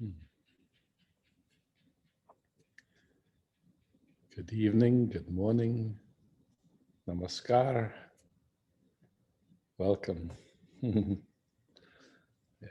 Hmm. Good evening, good morning, namaskar, welcome. Yeah.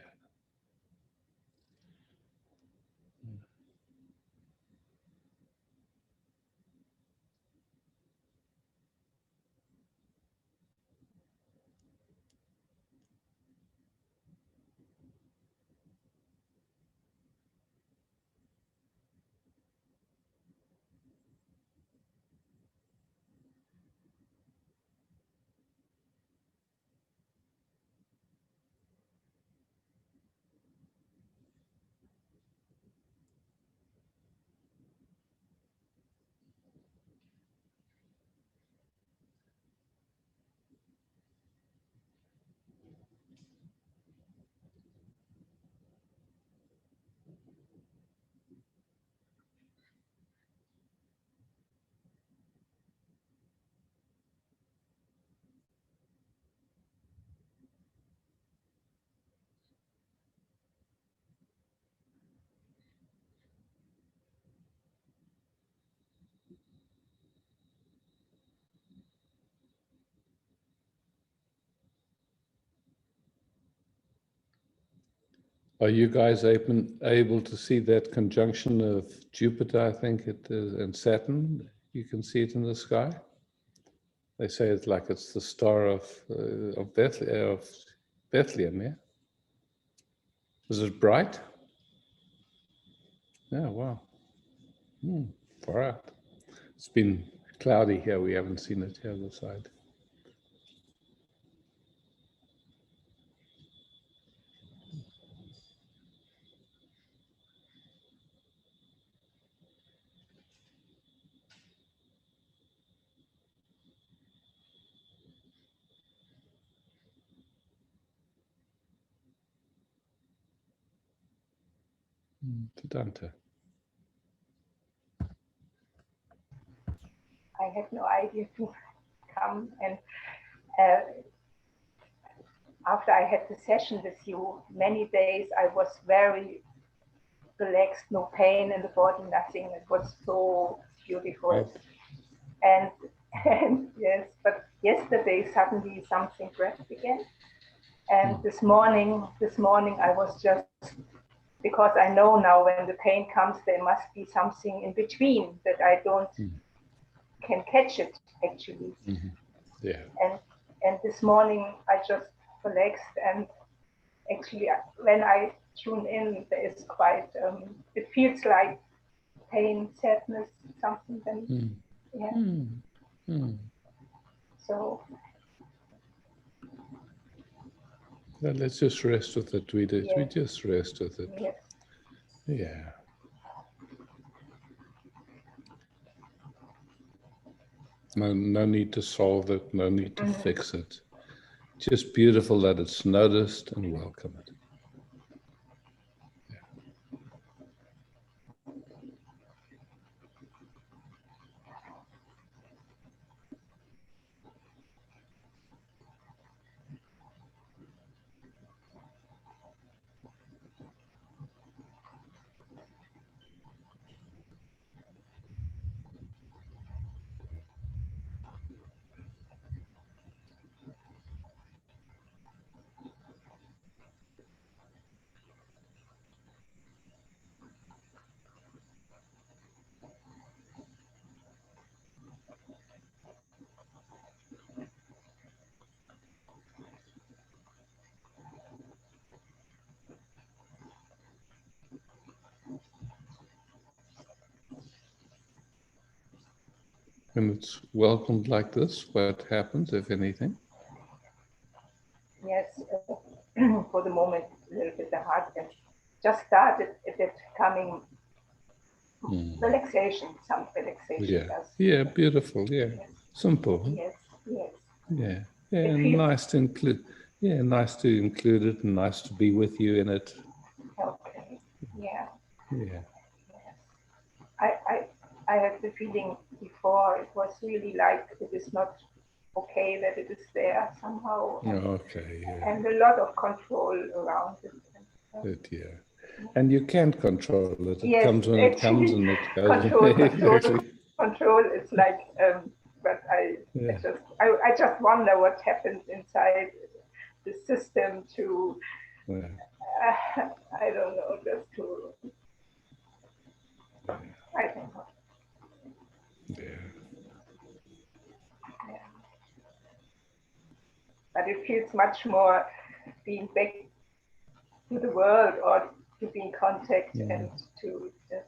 Are you guys able to see that conjunction of Jupiter, I think it is, and Saturn? You can see it in the sky. They say it's like it's the star of Bethlehem, yeah? Is it bright? Yeah, wow. Far out. It's been cloudy here. We haven't seen it here on the side. Vedanta. I had no idea to come, and uh, after I had the session with you, many days I was very relaxed, no pain in the body, nothing. It was so beautiful. Right. And yes, but yesterday suddenly something grabbed again. And this morning I was just, because I know now when the pain comes, there must be something in between that I don't can catch it actually. Yeah. And this morning I just relaxed, and actually when I tune in, there is quite it feels like pain, sadness, something. Then yeah. So Well, let's just rest with it. We yes. just rest with it. Yes. Yeah. No need to solve it. No need to fix it. Just beautiful that it's noticed and welcome it. And it's welcomed like this. What happens, if anything? Yes, for the moment, a little bit hard, and just started a bit coming relaxation, some relaxation. Yeah. Does. Yeah, beautiful. Yeah. Yes. Simple. Yes, yes. Yeah. Yeah, It feels nice to include. Yeah, nice to include it and nice to be with you in it. okay. Yeah. Yeah. Yes. I had the feeling before it was really like it is not okay that it is there somehow, Okay. Yeah. and a lot of control around it. But yeah. And you can't control it. It Yes, comes when it comes, actually, and it goes. Exactly. control is like, but Yeah. I just wonder what happens inside the system to, Yeah. I don't know, just to, I don't know. Yeah. Yeah. But it feels much more being back to the world or to be in contact and to just,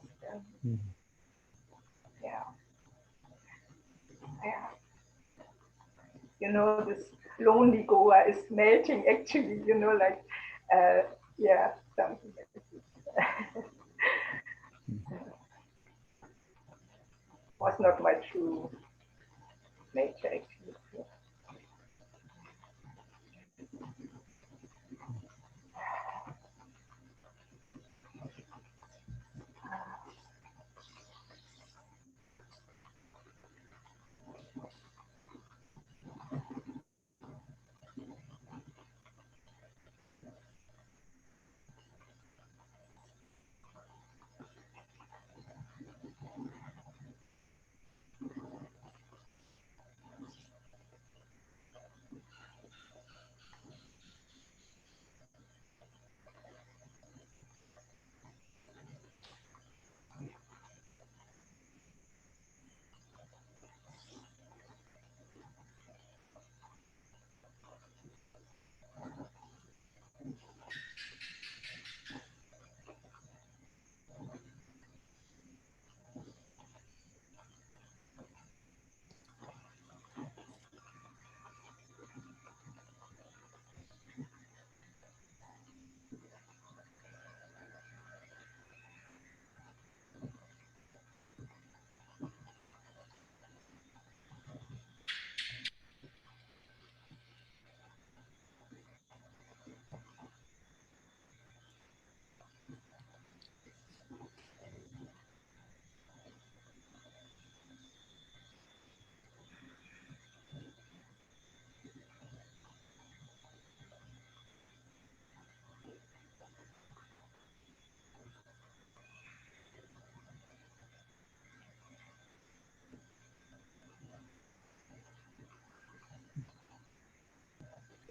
yeah, yeah. You know, this lonely Goa is melting actually, you know, like, yeah, something like this. Was not my true nature actually. Yeah.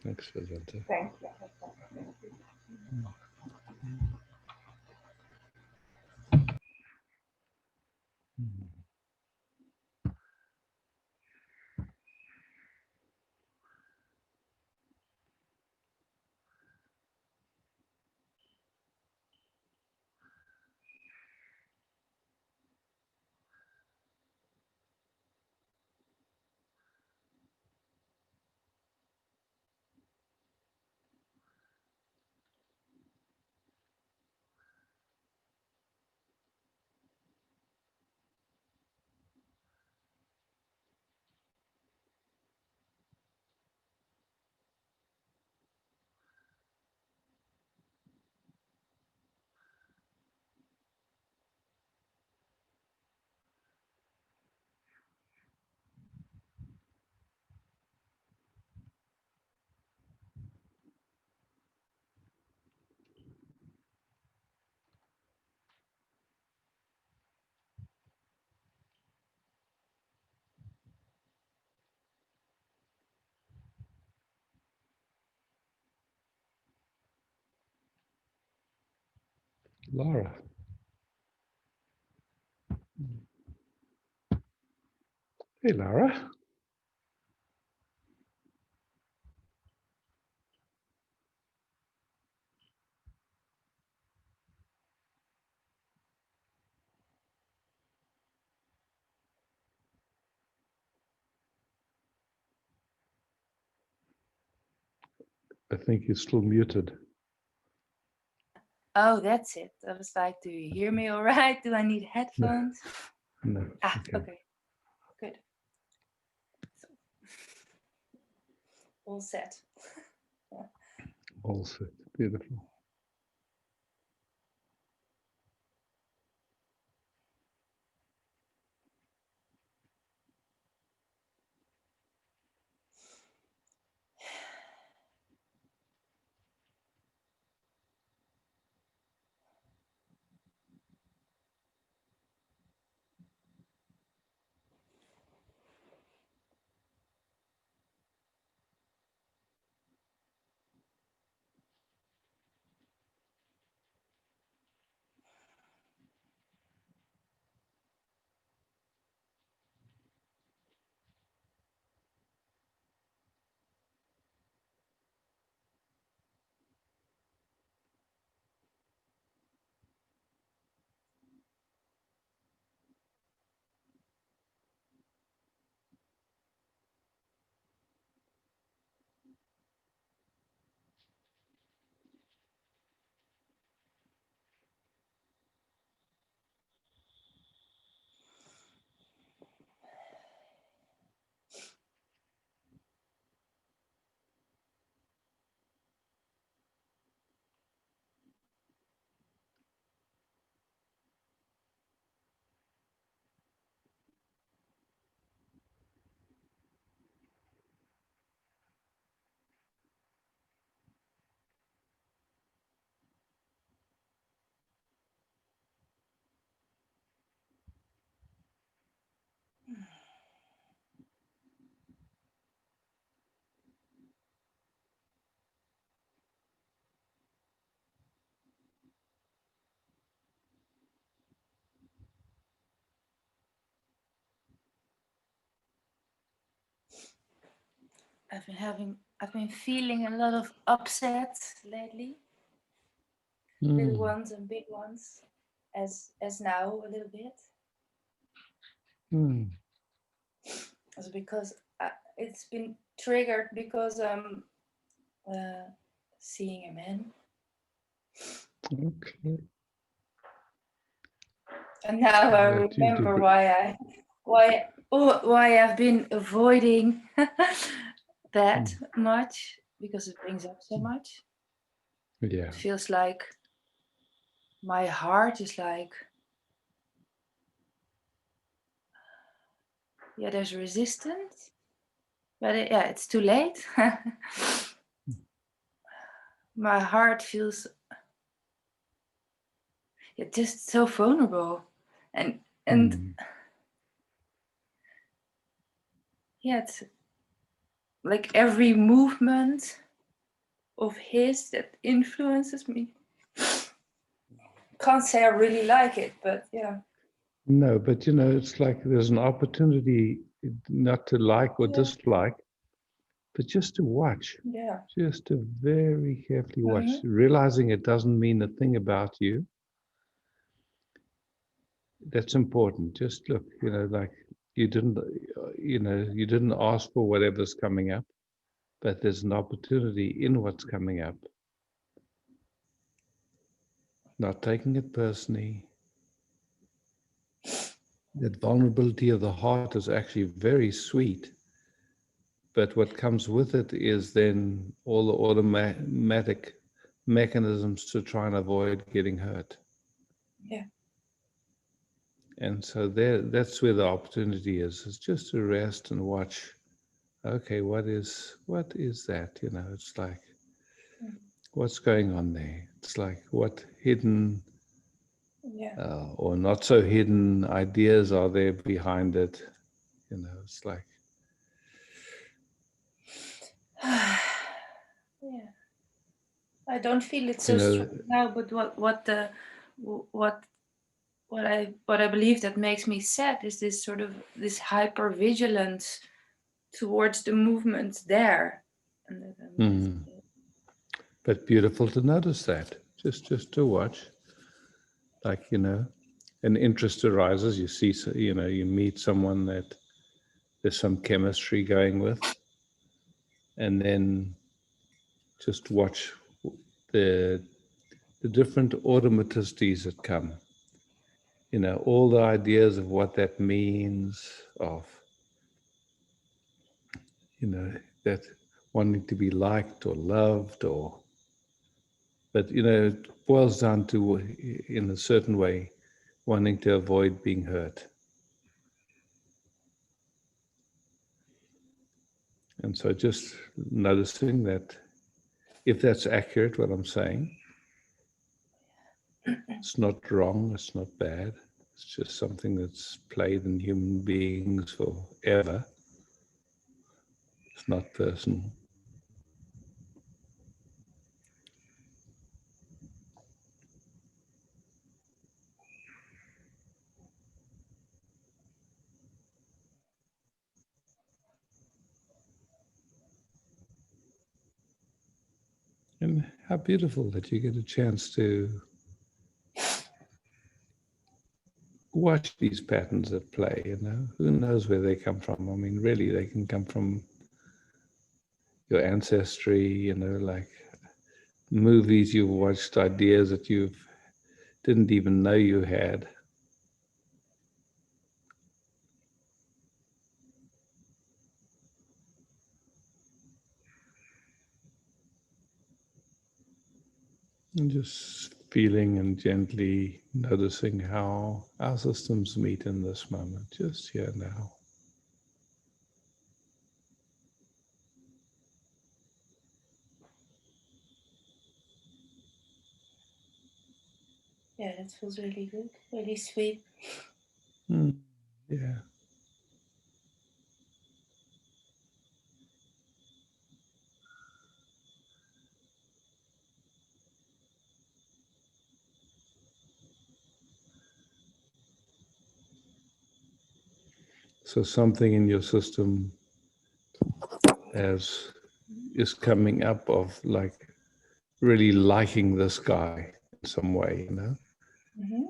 Excellent. Thank you. Thank you. Laura. Hey, Laura. I think you're still muted. Oh, that's it. I was like, do you hear me all right? Do I need headphones? No. Okay. Good. So, all set. All set. Beautiful. I've been feeling a lot of upset lately, little ones and big ones, as now a little bit. Also because it's been triggered because I'm seeing a man. Okay. And now I remember why I've been avoiding that much, because it brings up so much. Yeah. It feels like my heart is like, yeah, there's resistance, but it's too late. My heart feels just so vulnerable, and yeah, it's like every movement of his that influences me. Can't say I really like it, but yeah. No, but it's like there's an opportunity not to like or dislike, but just to watch. Yeah. Just to very carefully watch, realizing it doesn't mean a thing about you. That's important. Just look, like you didn't ask for whatever's coming up, but there's an opportunity in what's coming up. Not taking it personally. That vulnerability of the heart is actually very sweet. But what comes with it is then all the automatic mechanisms to try and avoid getting hurt. Yeah. And so that's where the opportunity is just to rest and watch. Okay, what is that? It's like, what's going on there? It's like, what hidden or not so hidden ideas are there behind it? It's like, yeah. I don't feel it so strong now, but what I believe that makes me sad is this sort of this hypervigilance towards the movement there. But beautiful to notice that, just to watch, like, an interest arises, you see, you meet someone that there's some chemistry going with, and then just watch the different automaticities that come, all the ideas of what that means, of that wanting to be liked or loved, but it boils down to, in a certain way, wanting to avoid being hurt. And so just noticing that, if that's accurate, what I'm saying, it's not wrong, it's not bad, it's just something that's played in human beings forever. It's not personal. And how beautiful that you get a chance to watch these patterns at play, Who knows where they come from? I mean, really, they can come from your ancestry, like movies you've watched, ideas that you didn't even know you had. And just feeling and gently noticing how our systems meet in this moment, just here now. Yeah, that feels really good, really sweet. Yeah. So something in your system as is coming up of like really liking this guy in some way, you know? Mm-hmm.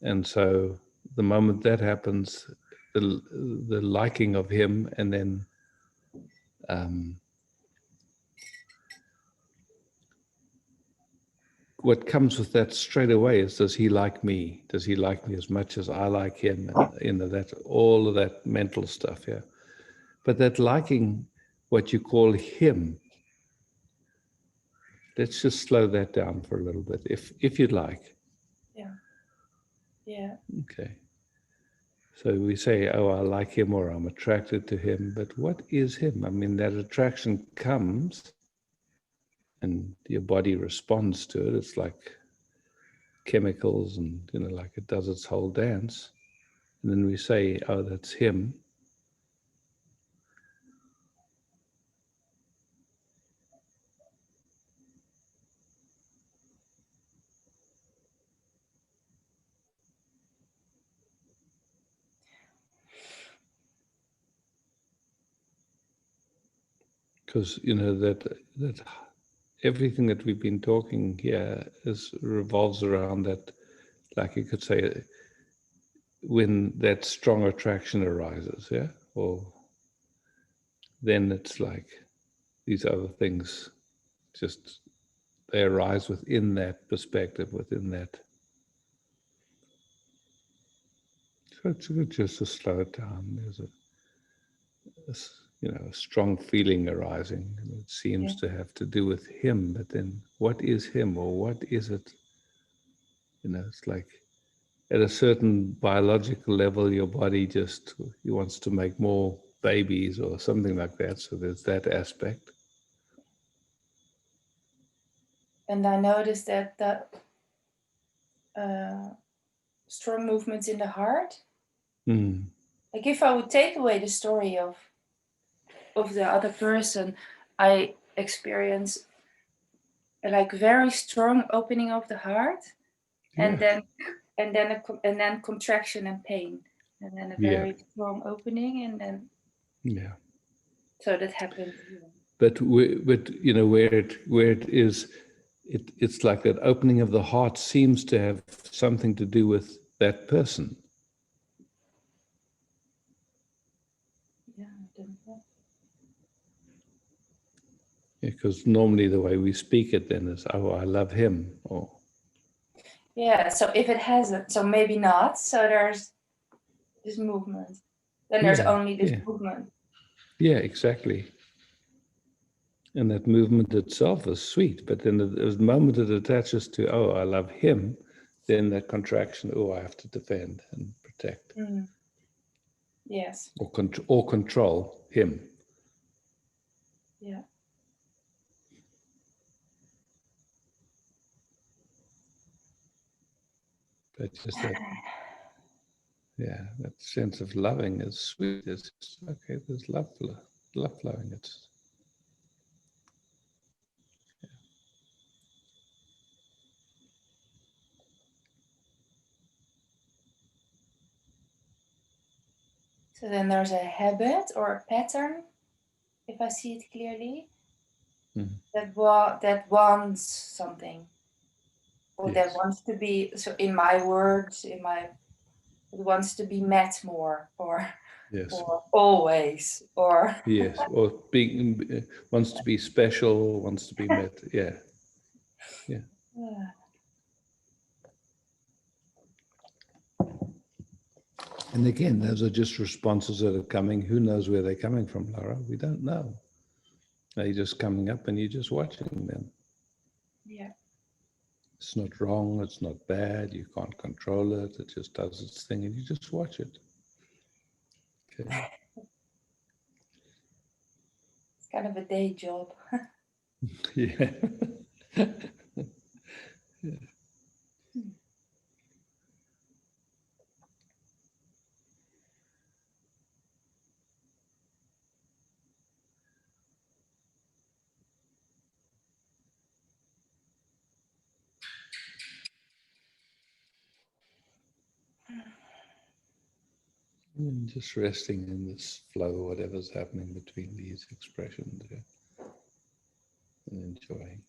And so the moment that happens, the liking of him, and then what comes with that straight away is, does he like me? Does he like me as much as I like him? And, you know, that all of that mental stuff, yeah. But that liking what you call him, let's just slow that down for a little bit, if you'd like. Yeah. Yeah. Okay. So we say, oh, I like him, or I'm attracted to him, but what is him? I mean, that attraction comes and your body responds to it. It's like chemicals, and, you know, like it does its whole dance. And then we say, oh, that's him. Because, you know, that everything that we've been talking here revolves around that, like you could say, when that strong attraction arises, yeah? Or then it's like these other things just, they arise within that perspective, within that. So it's good just to slow it down. There's a strong feeling arising. And it seems to have to do with him, but then what is him, or what is it? You know, it's like at a certain biological level, your body just wants to make more babies or something like that. So there's that aspect. And I noticed that the strong movements in the heart. Mm. Like if I would take away the story of the other person, I experience like very strong opening of the heart, and Yeah. then contraction and pain, and then a very strong opening, and then so that happened. But you know, where it is, it's like that opening of the heart seems to have something to do with that person. Yeah, I don't know. Because normally the way we speak it then is, oh, I love him, or yeah. So if it hasn't, so maybe not. So there's this movement. Then there's only this movement. Yeah, exactly. And that movement itself is sweet, but then the moment it attaches to, oh, I love him, then that contraction, oh, I have to defend and protect. Mm. Yes. Or control him. Yeah. But just that, that sense of loving is sweet. It's okay, there's love flowing. It's So then there's a habit or a pattern, if I see it clearly, that wants something, or that wants to be. So in my words, it wants to be met more, or always, or or being wants to be special, wants to be met. Yeah. And again, those are just responses that are coming. Who knows where they're coming from, Laura? We don't know. They're just coming up and you're just watching them. Yeah. It's not wrong, it's not bad, you can't control it, it just does its thing and you just watch it. Okay. It's kind of a day job. Yeah. And just resting in this flow, whatever's happening between these expressions, yeah, and enjoying.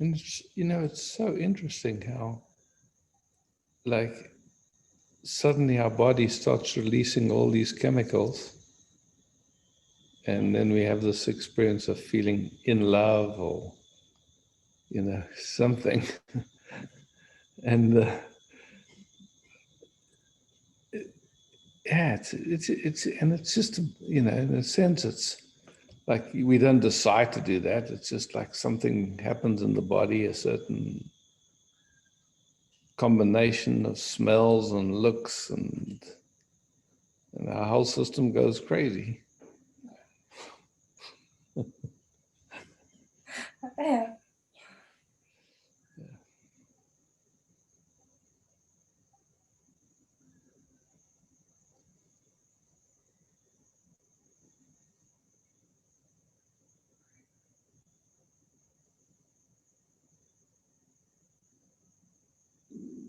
And it's, it's so interesting how, like, suddenly our body starts releasing all these chemicals, and then we have this experience of feeling in love or, something. And yeah, and it's just, in a sense, it's like we don't decide to do that. It's just like something happens in the body, a certain combination of smells and looks, and our whole system goes crazy. Yeah.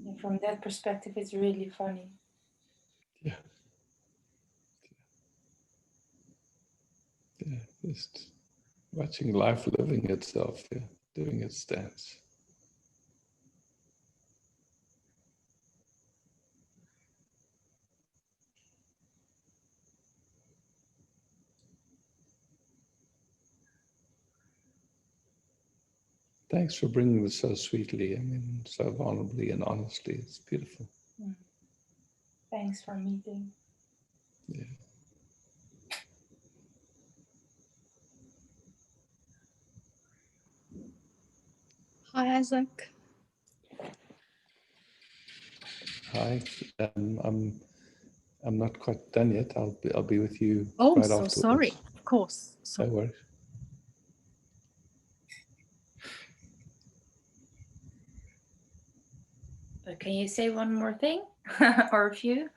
And from that perspective, it's really funny. Yeah. Yeah, just watching life living itself, yeah, doing its dance. Thanks for bringing this so sweetly, so vulnerably and honestly. It's beautiful. Thanks for meeting. Yeah. Hi, Isaac. Hi. I'm not quite done yet. I'll be with you Oh, right so afterwards. sorry. Of course. No worries. Can you say one more thing or a few?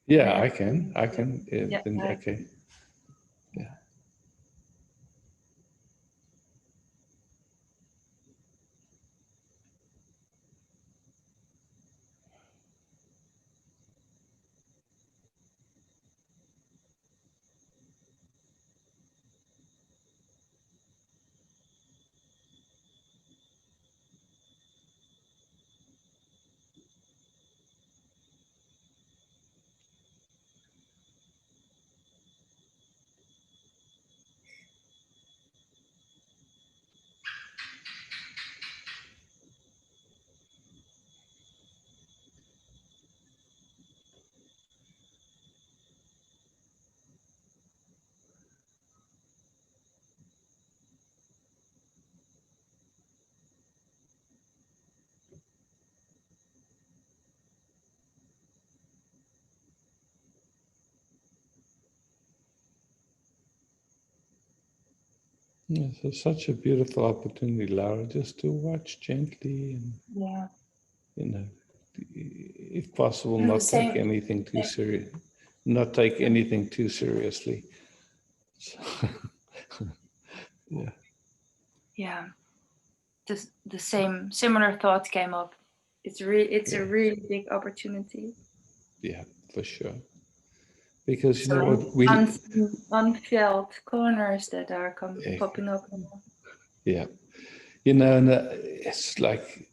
Yeah, I can. Yeah. Okay. Yeah. Yes, it's such a beautiful opportunity, Laura, just to watch gently and, Yeah. you know, if possible, And the not take same. anything too serious, not take anything too seriously. Yeah. Yeah. The same similar thought came up. It's a really big opportunity. Yeah, for sure. Because you So know many what we unfelt corners that are popping up. yeah. You know, and it's like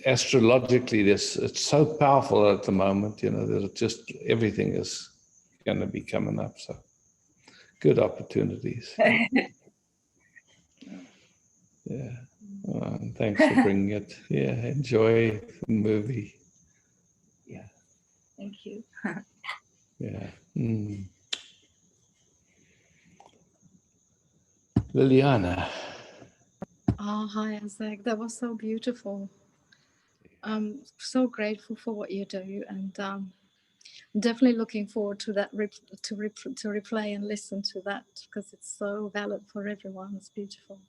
astrologically, this it's so powerful at the moment. You know, that it just everything is going to be coming up. So good opportunities. Yeah. And thanks for bringing it. Yeah. Enjoy the movie. Yeah. Thank you. Yeah. Mm. Liliana. Oh, hi, Isaac. That was so beautiful. I'm so grateful for what you do, and definitely looking forward to that to replay and listen to that because it's so valid for everyone. It's beautiful.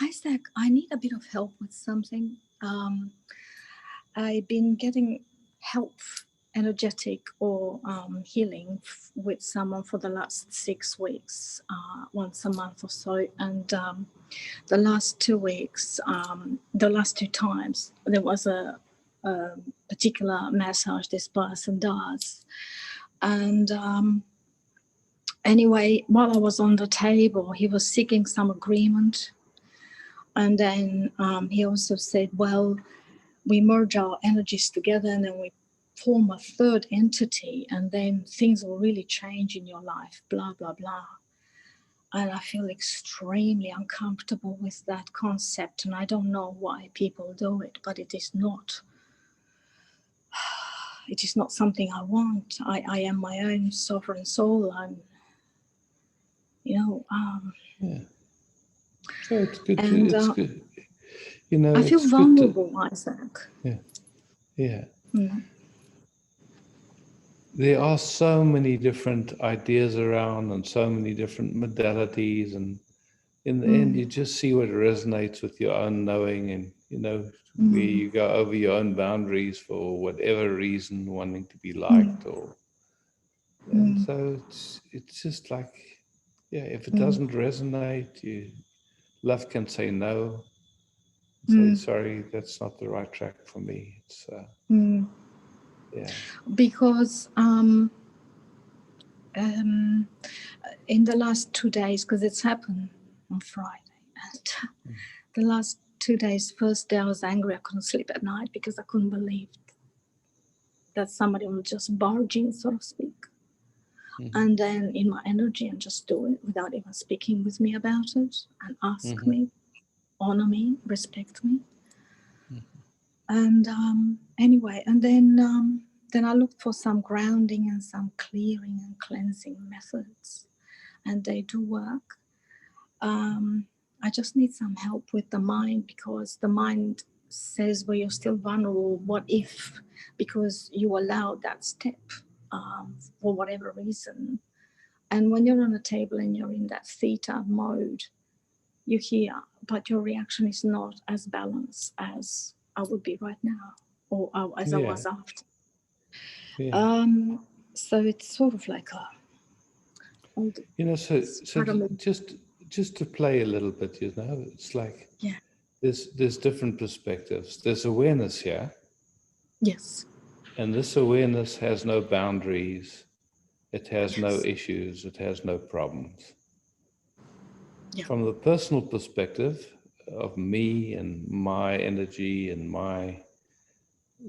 Isaac, I need a bit of help with something. I've been getting help, energetic or healing with someone for the last 6 weeks, once a month or so, and the last 2 weeks, the last 2 times, there was a particular massage this person does. And anyway, while I was on the table, he was seeking some agreement. And then he also said, well, we merge our energies together and then we form a third entity, and then things will really change in your life, blah, blah, blah. And I feel extremely uncomfortable with that concept. And I don't know why people do it, but it is not something I want. I am my own sovereign soul. I'm, Yeah. So it's good and to, it's good. You know, I feel it's good to, vulnerable, Isaac. yeah. Yeah. Mm. There are so many different ideas around and so many different modalities, and in the end you just see what resonates with your own knowing, and you know where you go over your own boundaries for whatever reason, wanting to be liked, or and so it's just like, yeah, if it doesn't resonate, love can say no, say sorry, that's not the right track for me. It's yeah. Because in the last 2 days, because it's happened on Friday, and the last 2 days, first day I was angry, I couldn't sleep at night because I couldn't believe that somebody will just barge in, so to speak. And then in my energy and just do it without even speaking with me about it, and ask me, honor me, respect me. And anyway, and then I looked for some grounding and some clearing and cleansing methods, and they do work. I just need some help with the mind, because the mind says, well, you're still vulnerable. What if? Because you allowed that step for whatever reason. And when you're on a table and you're in that theta mode, you hear, but your reaction is not as balanced as I would be right now, or as I was after. Yeah. So it's sort of like a, You know, so just to play a little bit, you know, it's like there's different perspectives. There's awareness here. Yes. And this awareness has no boundaries. It has no issues. It has no problems. Yeah. From the personal perspective of me and my energy and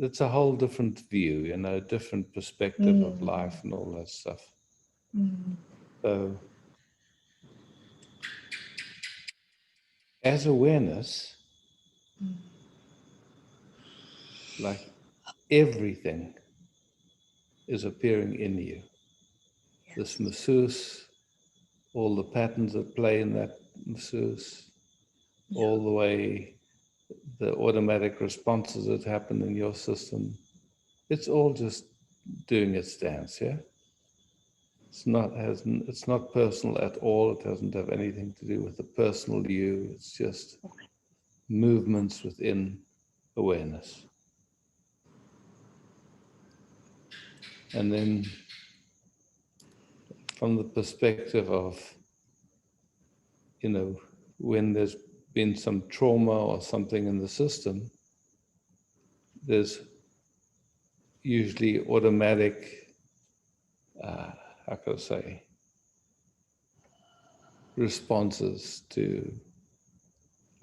it's a whole different view, you know, different perspective of life and all that stuff. So as awareness, like everything is appearing in you. This masseuse, all the patterns that play in that masseuse, all the way, the automatic responses that happen in your system, it's all just doing its dance, yeah? It's not personal at all. It doesn't have anything to do with the personal you. It's just movements within awareness. And then from the perspective of, when there's been some trauma or something in the system, there's usually automatic, how can I say, responses to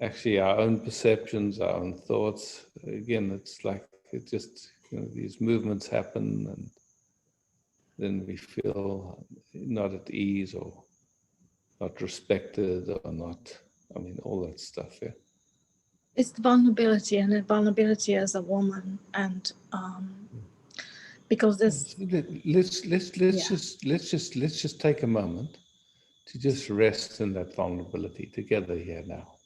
actually our own perceptions, our own thoughts. Again, it's like these movements happen, and then we feel not at ease or not respected or not, all that stuff, yeah. It's the vulnerability, and the vulnerability as a woman, and because there's. Let's just take a moment to just rest in that vulnerability together here now.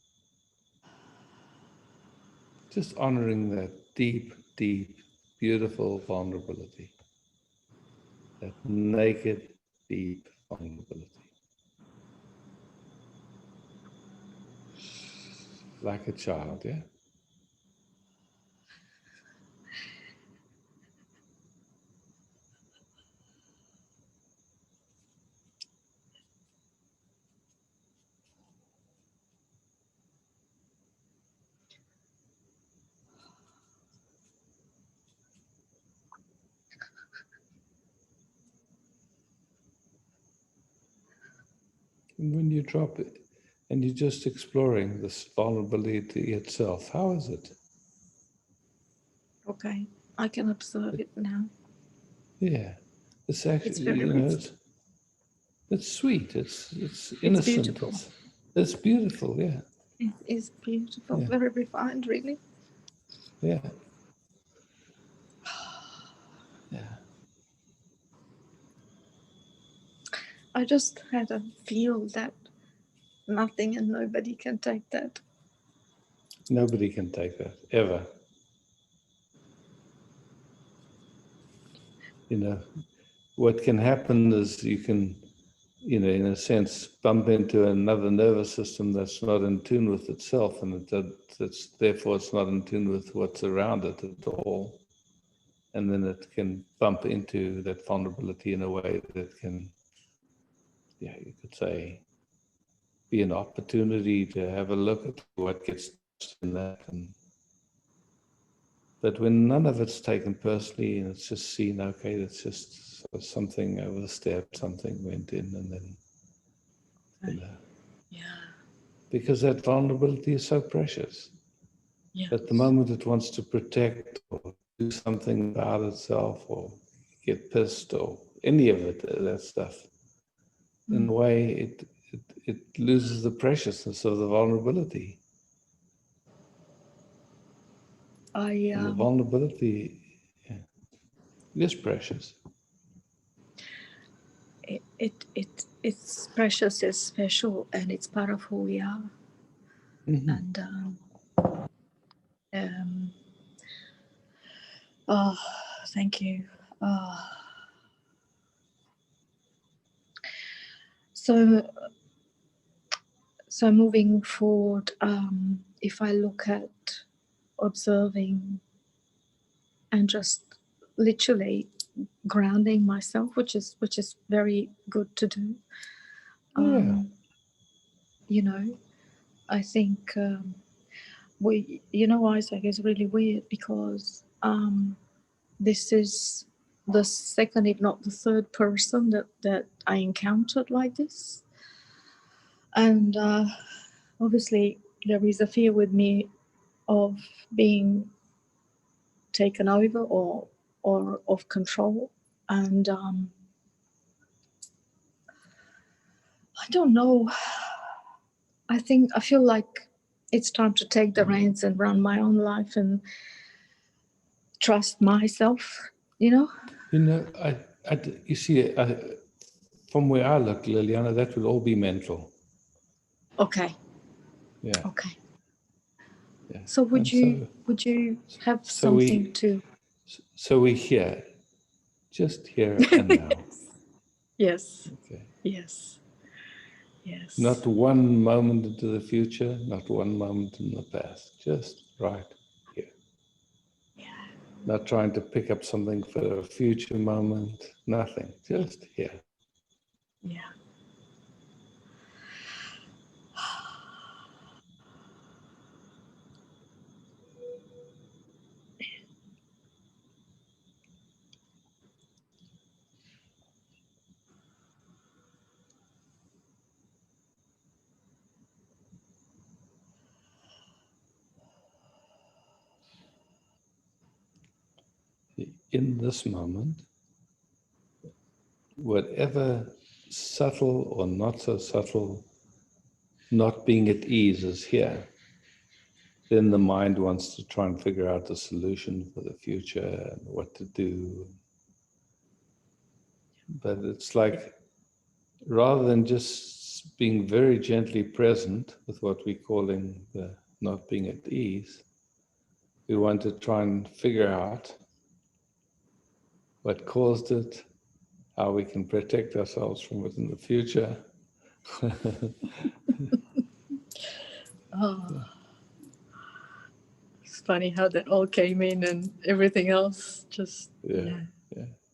Just honoring that deep, deep, beautiful vulnerability. That naked, deep vulnerability. Like a child, yeah? And when you drop it, and you're just exploring this vulnerability itself, how is it? Okay, I can observe it now. Yeah, it's actually, It's very it's sweet, it's innocent. Beautiful. It's beautiful, yeah. It is beautiful, Yeah. very refined, really. Yeah. Yeah. I just had a feel that nothing and nobody can take that. Nobody can take that, ever. What can happen is you can, in a sense, bump into another nervous system that's not in tune with itself, and therefore it's not in tune with what's around it at all. And then it can bump into that vulnerability in a way that can, you could say, be an opportunity to have a look at what gets in that. But when none of it's taken personally and it's just seen, okay, it's just something overstepped, something went in, and then, because that vulnerability is so precious. Yes. At the moment it wants to protect or do something about itself or get pissed or any of it, that stuff. In a way, it loses the preciousness of the vulnerability. And the vulnerability is precious. It's precious, it's special, and it's part of who we are. Mm-hmm. And thank you. So moving forward, if I look at observing and just literally grounding myself, which is very good to do. I think Isaac, is really weird because this is the second, if not the third person that I encountered like this. And obviously there is a fear with me of being taken over or of control. And I don't know. I feel like it's time to take the reins and run my own life and trust myself, You see, from where I look, Liliana, that would all be mental. Okay. Yeah. Okay. Yeah. So would you have something to? So we're here, just here and now. Yes. Okay. Yes. Yes. Not one moment into the future, not one moment in the past, just right here. Yeah. Not trying to pick up something for a future moment, nothing, just here. Yeah. In this moment, whatever subtle or not so subtle not being at ease is here, then the mind wants to try and figure out the solution for the future and what to do. But it's like, rather than just being very gently present with what we're calling the not being at ease, we want to try and figure out what caused it, how we can protect ourselves from it in the future. Oh, it's funny how that all came in and everything else just, Yeah.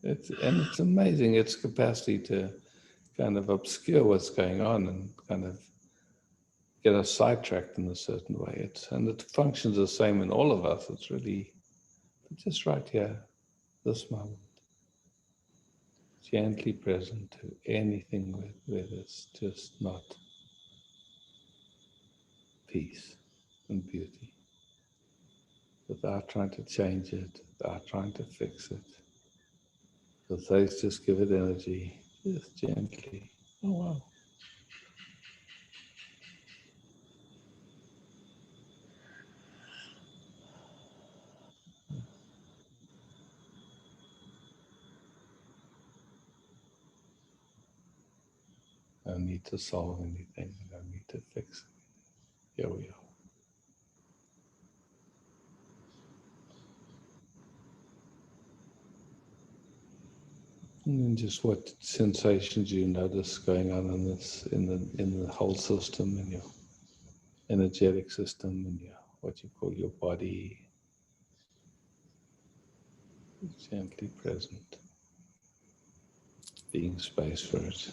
It's amazing its capacity to kind of obscure what's going on and kind of get us sidetracked in a certain way. And it functions the same in all of us. It's really just right here, this moment, gently present to anything where there's just not peace and beauty, without trying to change it, without trying to fix it. Because those just give it energy, just gently. Oh, wow. I don't need to solve anything. I don't need to fix it. Here we are. And then just what sensations you notice going on in this, in the whole system, in your energetic system, in your what you call your body, gently present, being space for it.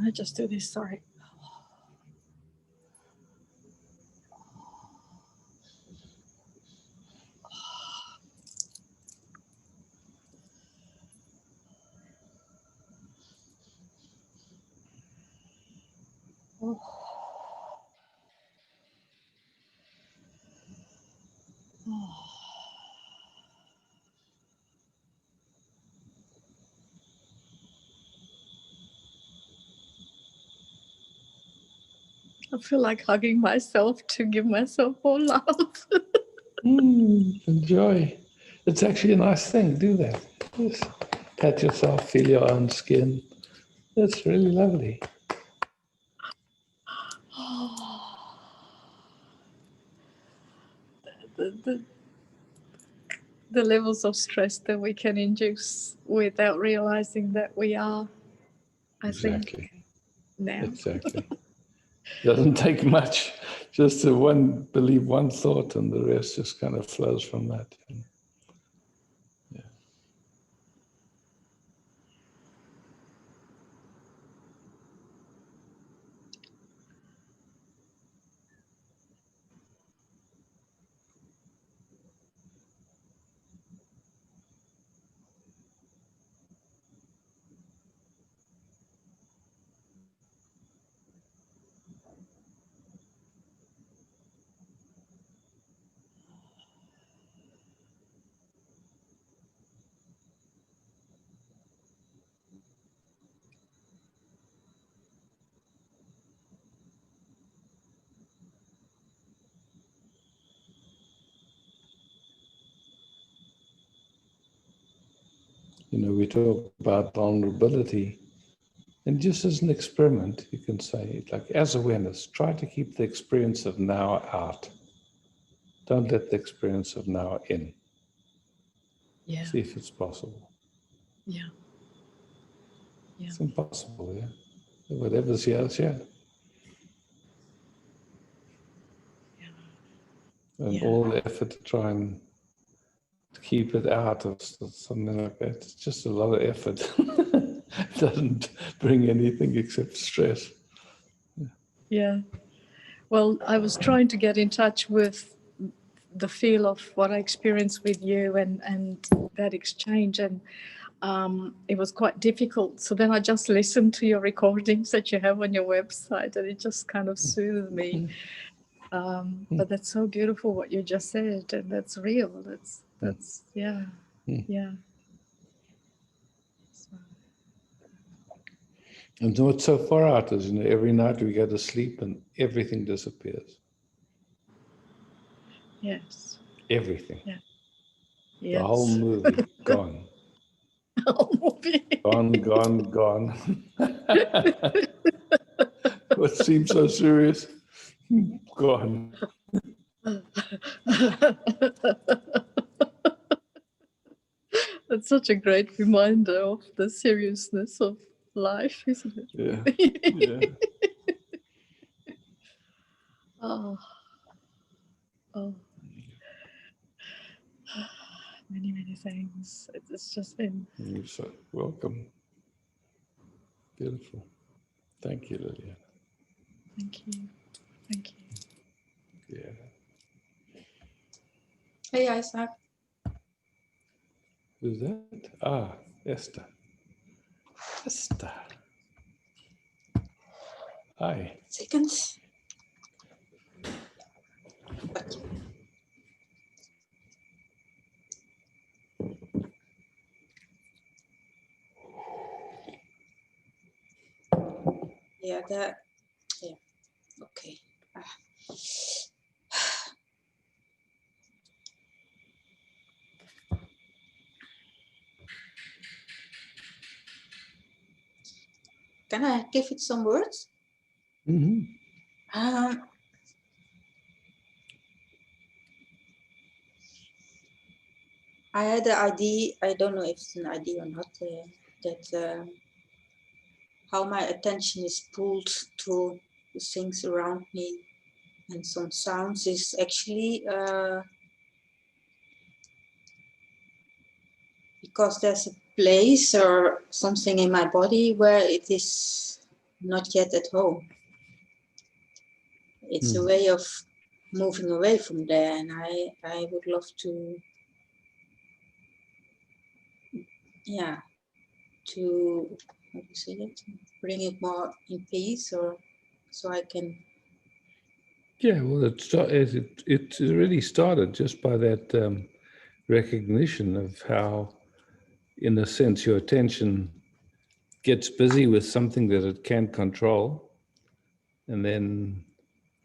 can I just do this? Sorry. Oh. Oh. I feel like hugging myself to give myself all love. Enjoy. It's actually a nice thing. Do that. Just pat yourself, feel your own skin. That's really lovely. the, the levels of stress that we can induce without realizing that we are, I Exactly. think, now. Exactly. Doesn't take much, just to believe one thought, and the rest just kind of flows from that. Yeah. You know, we talk about vulnerability, and just as an experiment, you can say, like, as awareness, try to keep the experience of now out. Don't let the experience of now in. Yeah. See if it's possible. Yeah. Yeah. It's impossible, yeah. Whatever's here is here. And Yeah. all the effort to try and keep it out or something like that, it's just a lot of effort. It doesn't bring anything except stress. Yeah. Well, I was trying to get in touch with the feel of what I experienced with you and that exchange, and it was quite difficult. So then I just listened to your recordings that you have on your website, and it just kind of soothed me. But that's so beautiful what you just said, and that's real. That's yeah, yeah. So, And what's so far out is, you know, every night we go to sleep and everything disappears. yes. Everything. Yeah. The Yes. whole movie, gone. Whole movie. Gone, gone, gone. What seems so serious, gone. That's such a great reminder of the seriousness of life, isn't it? Yeah, yeah. Oh, oh. Many, many things. It's just been. You're so welcome. Beautiful. Thank you, Lillian. Thank you. Thank you. Yeah. Hey, Isaac. Who's that? Ah, Esther. Esther. Hi. Seconds. Yeah, that. Yeah. Okay. Can I give it some words? Mm-hmm. I had the idea, I don't know if it's an idea or not, that how my attention is pulled to the things around me and some sounds is actually because there's a place or something in my body where it is not yet at home. It's a way of moving away from there, and I would love to, yeah, to, how do you say that? Bring it more in peace, or so I can. Yeah, well, it really started just by that recognition of how, in a sense, your attention gets busy with something that it can't control, and then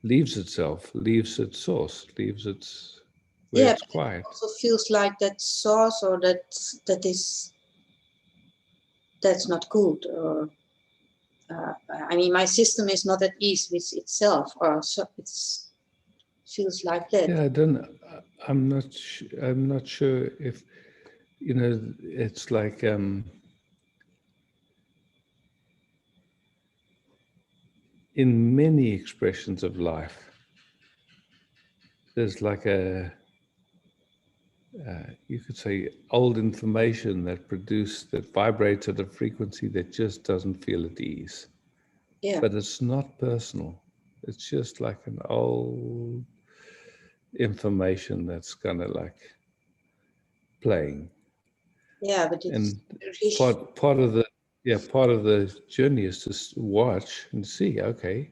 leaves itself, leaves its source, leaves its where it's quiet. It also feels like that source or that's not good, or I mean, my system is not at ease with itself, or so it feels like that. Yeah, I'm not sure if, you know, it's like in many expressions of life, there's like you could say old information that vibrates at a frequency that just doesn't feel at ease. Yeah. But it's not personal. It's just like an old information that's kind of like playing. Yeah, but it's And part of the journey is to watch and see, okay,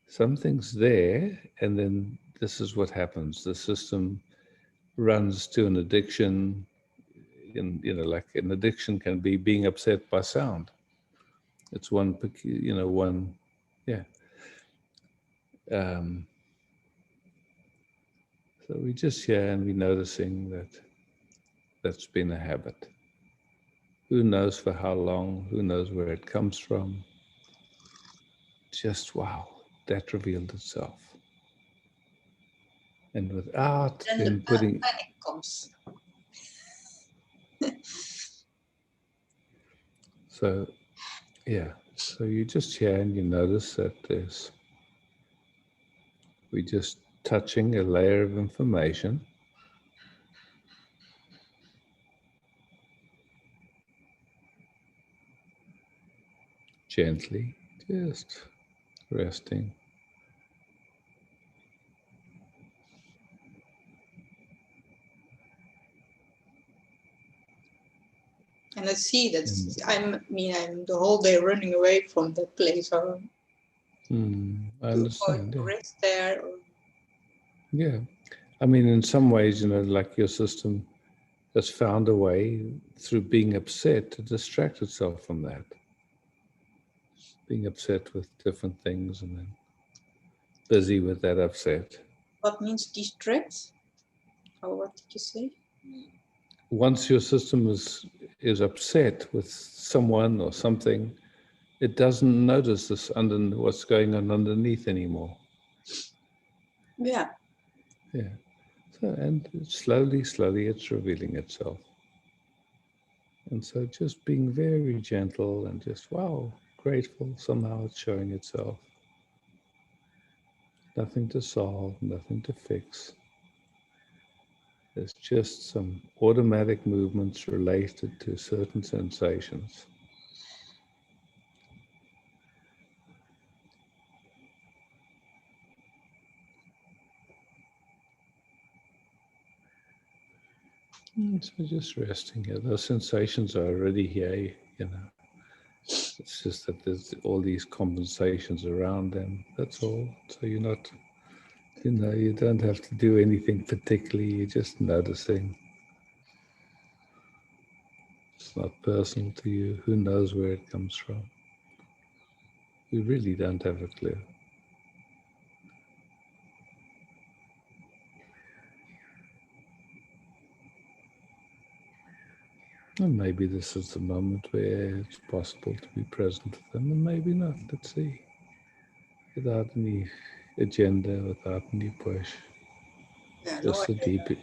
something's there, and then this is what happens. The system runs to an addiction. Like an addiction can be being upset by sound. It's one, yeah. So we just here and we're noticing that that's been a habit. Who knows for how long? Who knows where it comes from? Just wow, that revealed itself. And without Then then the putting... panic comes. So, yeah. So you just hear and you notice that we're just touching a layer of information. Gently, just resting. And I see that I'm the whole day running away from that place, or I understand. to Yeah. rest there. Or... Yeah. I mean, in some ways, like your system has found a way through being upset to distract itself from that. Being upset with different things and then busy with that upset. What means distract? Or what did you say? Once your system is upset with someone or something, it doesn't notice what's going on underneath anymore. Yeah. Yeah. So, and slowly, it's revealing itself. And so just being very gentle and just, wow, grateful, somehow it's showing itself. Nothing to solve, nothing to fix. There's just some automatic movements related to certain sensations. So just resting here. Those sensations are already here, It's just that there's all these compensations around them. That's all. So you're not, you don't have to do anything particularly. You're just noticing. It's not personal to you. Who knows where it comes from? We really don't have a clue. And maybe this is the moment where it's possible to be present with them, and maybe not. Let's see. Without any agenda, without any push. Yeah, Just no a deep...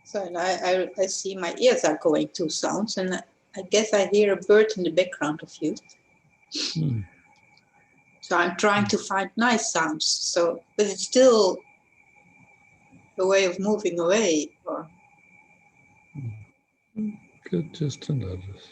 So and I see my ears are going to sounds, and I guess I hear a bird in the background of you. So I'm trying to find nice sounds. So, but it's still a way of moving away. Or Good, just to notice.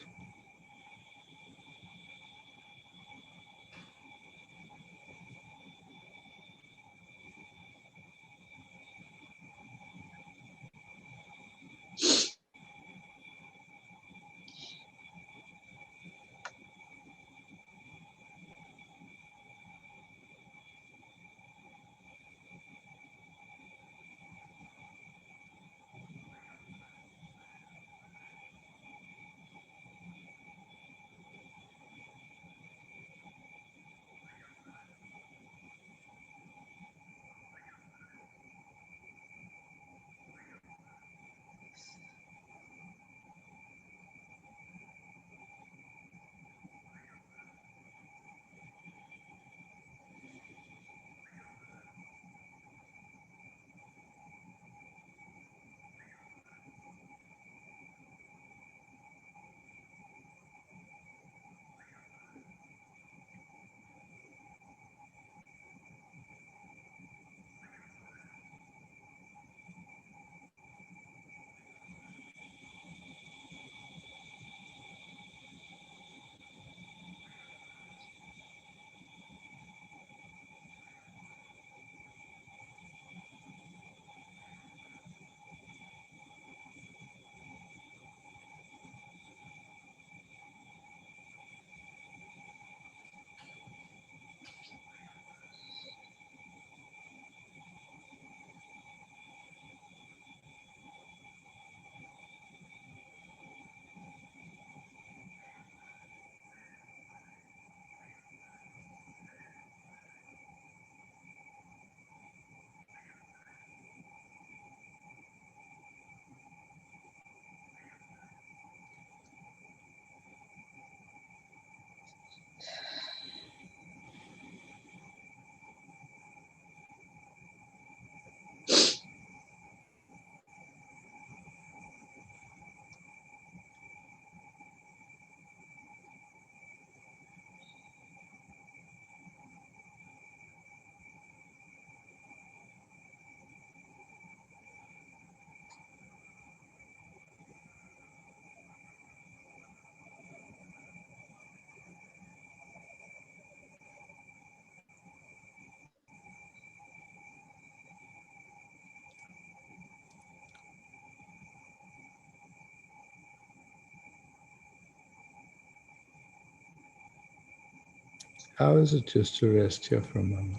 How is it just to rest here for a moment?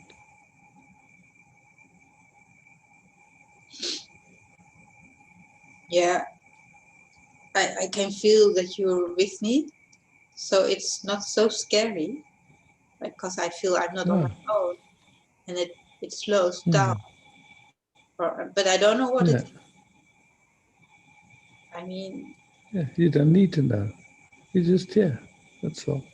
Yeah, I can feel that you're with me, so it's not so scary because I feel I'm not on my own, and it slows down. But I don't know what it is. I mean, yeah, you don't need to know. You're just here. That's all.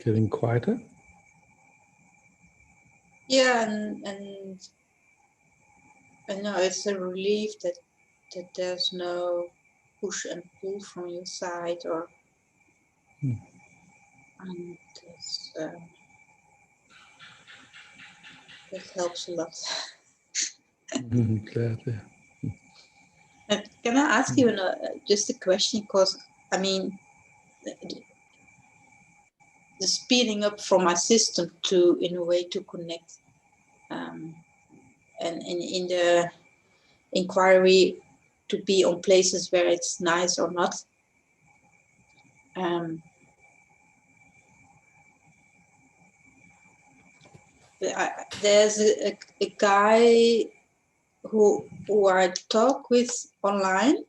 Getting quieter? yeah, and I know it's a relief that there's no push and pull from your side, or and that helps a lot. Glad, yeah. And can I ask you just a question? Because I mean, the speeding up from my system to, in a way, to connect, and in the inquiry to be on places where it's nice or not. There's a guy who I talk with online,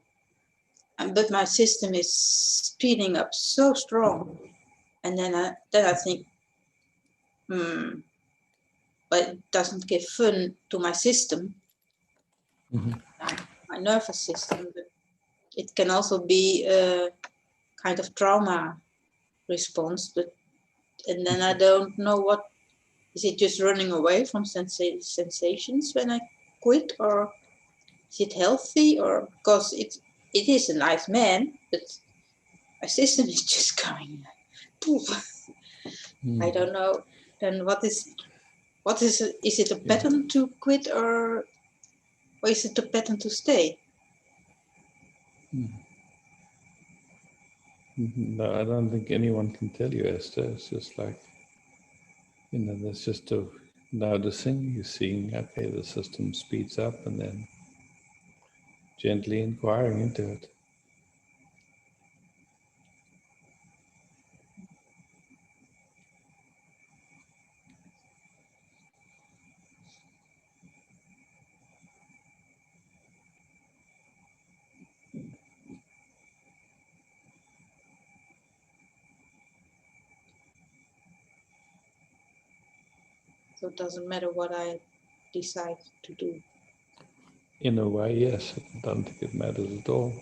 but my system is speeding up so strong, and then I think, but it doesn't give fun to my system, my nervous system. But it can also be a kind of trauma response. And then I don't know what is it, just running away from sensations when I quit, or is it healthy, or because it is a nice man, but my system is just going poof. I don't know. Then what is it a pattern to quit or is it a pattern to stay? No, I don't think anyone can tell you, Esther. It's just like, there's just a noticing, you're seeing, okay, the system speeds up, and then gently inquiring into it. So it doesn't matter what I decide to do. In a way, yes. I don't think it matters at all.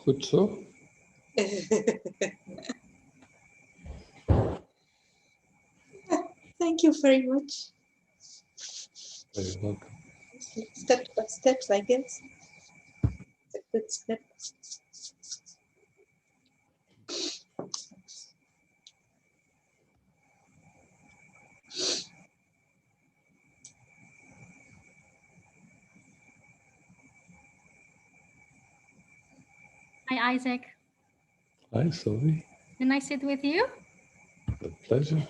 Goed zo. Thank you very much. Very welcome. Step by steps, I guess. It's a good step. Hi, Isaac. Hi, Sylvie. Can I sit with you? With pleasure.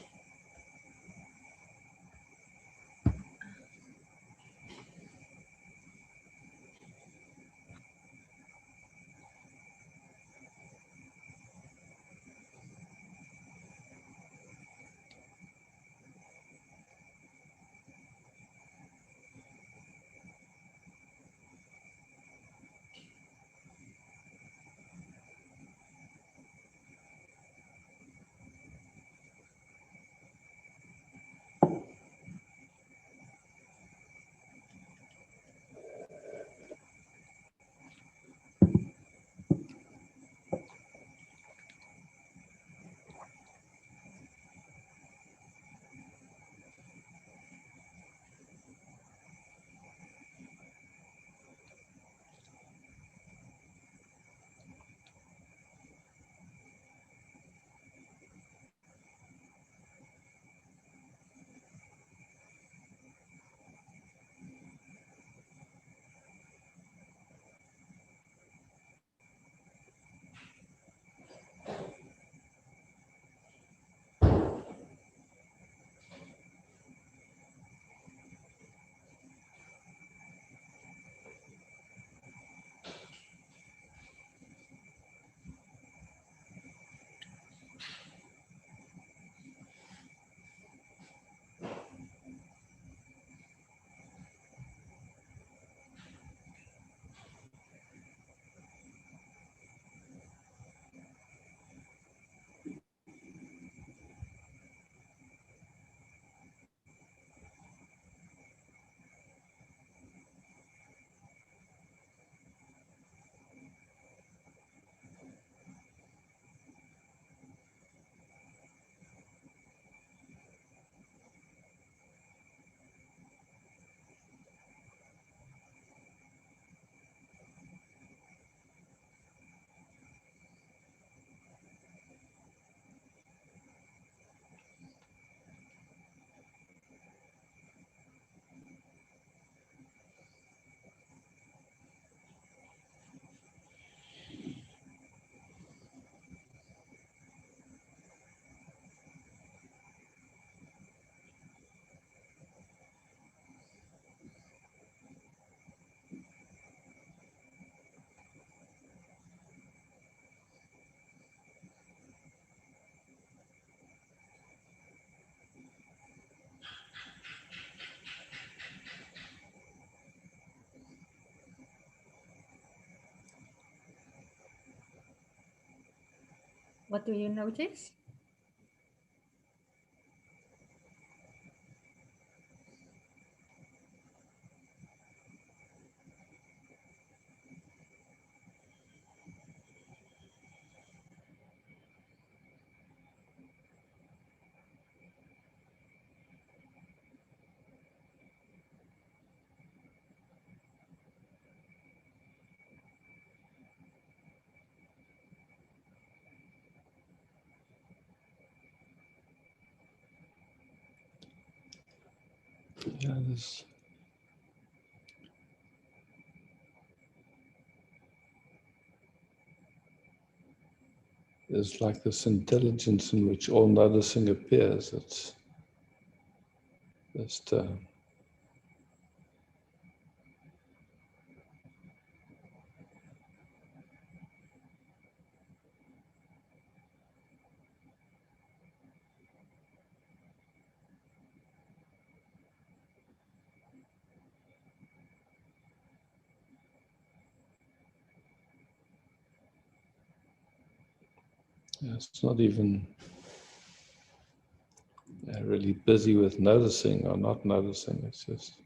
What do you notice? Yeah, there's like this intelligence in which all noticing appears. It's just it's not even really busy with noticing or not noticing. It's just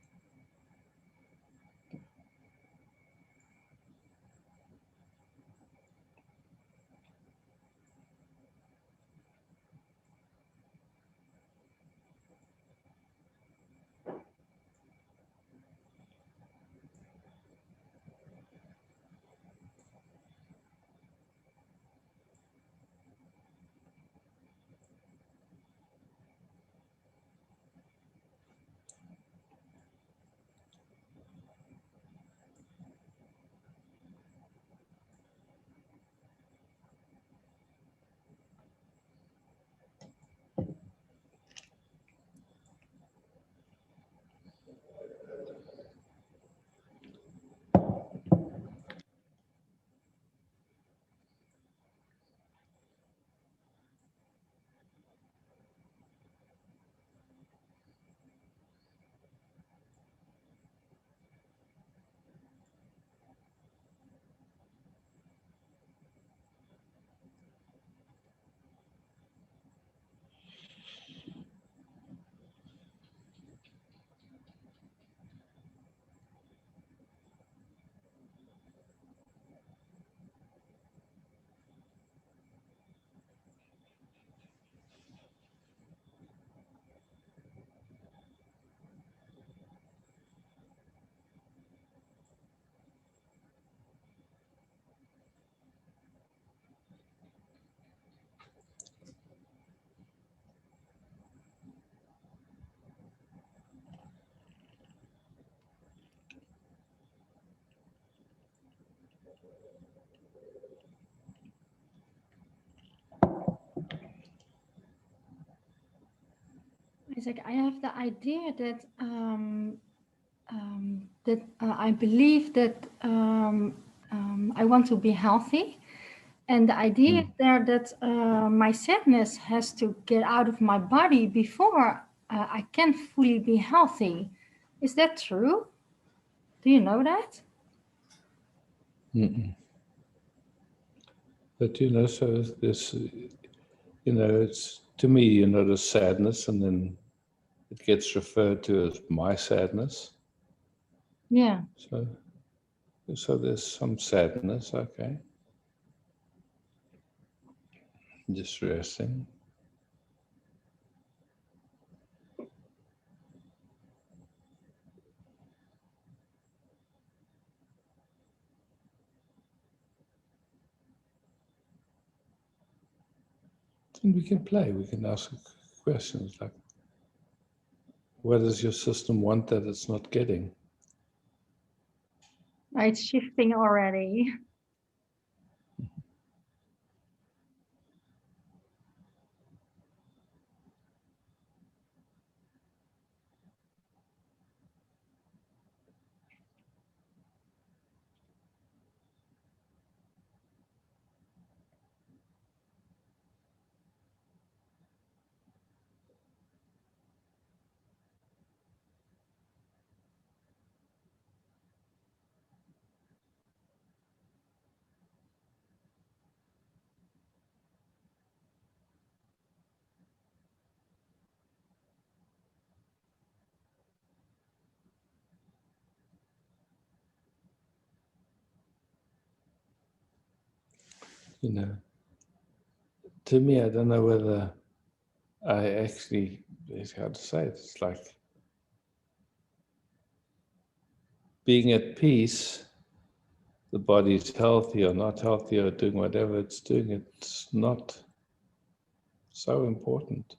Isaac, I have the idea that I believe that I want to be healthy, and the idea there that my sadness has to get out of my body before I can fully be healthy. Is that true? Do you know that? but so this, it's to me, the sadness, and then it gets referred to as my sadness. Yeah. So there's some sadness, okay. Just resting. And we can play, we can ask questions like, what does your system want that it's not getting? It's shifting already. you know, to me, I don't know whether I actually, it's hard to say, it's like being at peace, the body's healthy or not healthy or doing whatever it's doing, it's not so important.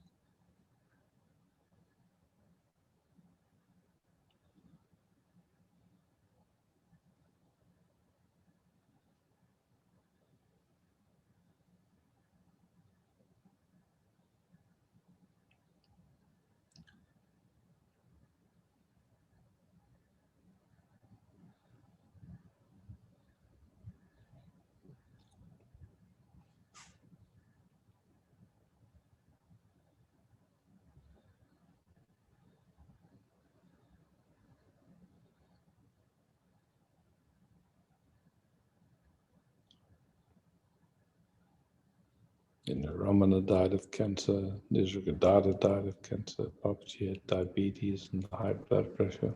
You know, Ramana died of cancer, Nisargadatta died of cancer, Babaji had diabetes and high blood pressure.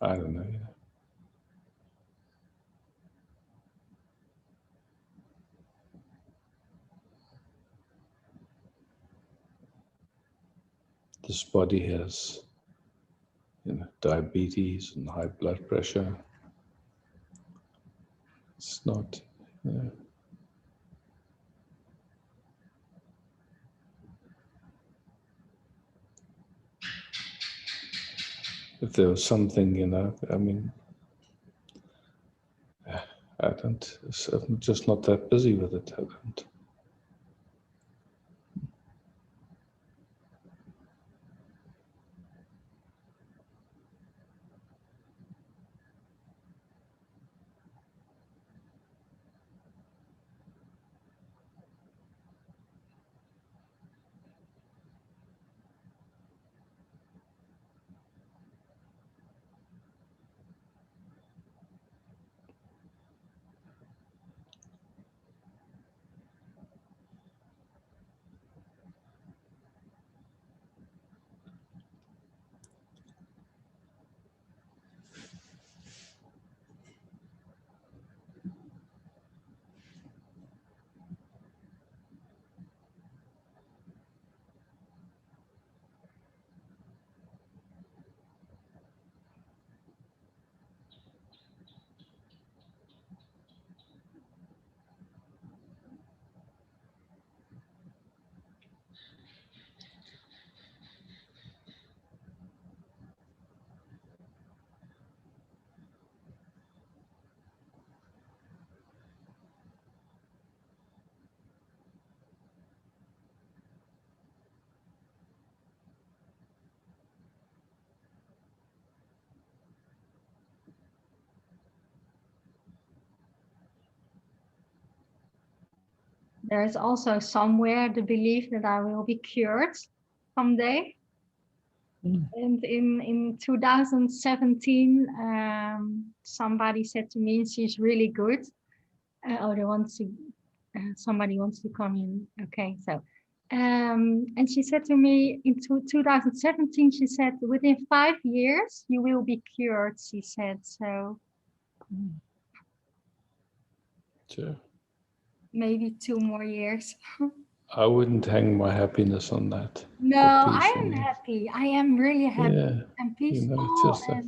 I don't know. You know. This body has, you know, diabetes and high blood pressure. It's not, you know, if there was something, you know, I mean, I'm just not that busy with it. I don't. There is also somewhere the belief that I will be cured someday. And in 2017, somebody said to me, she's really good. They want to, somebody wants to come in. Okay, so, and she said to me in 2017, she said, within 5 years, you will be cured, she said. So Sure. maybe 2 more years. I wouldn't hang my happiness on that. No, I am that. happy. I am really happy and peaceful. You know, it's just that,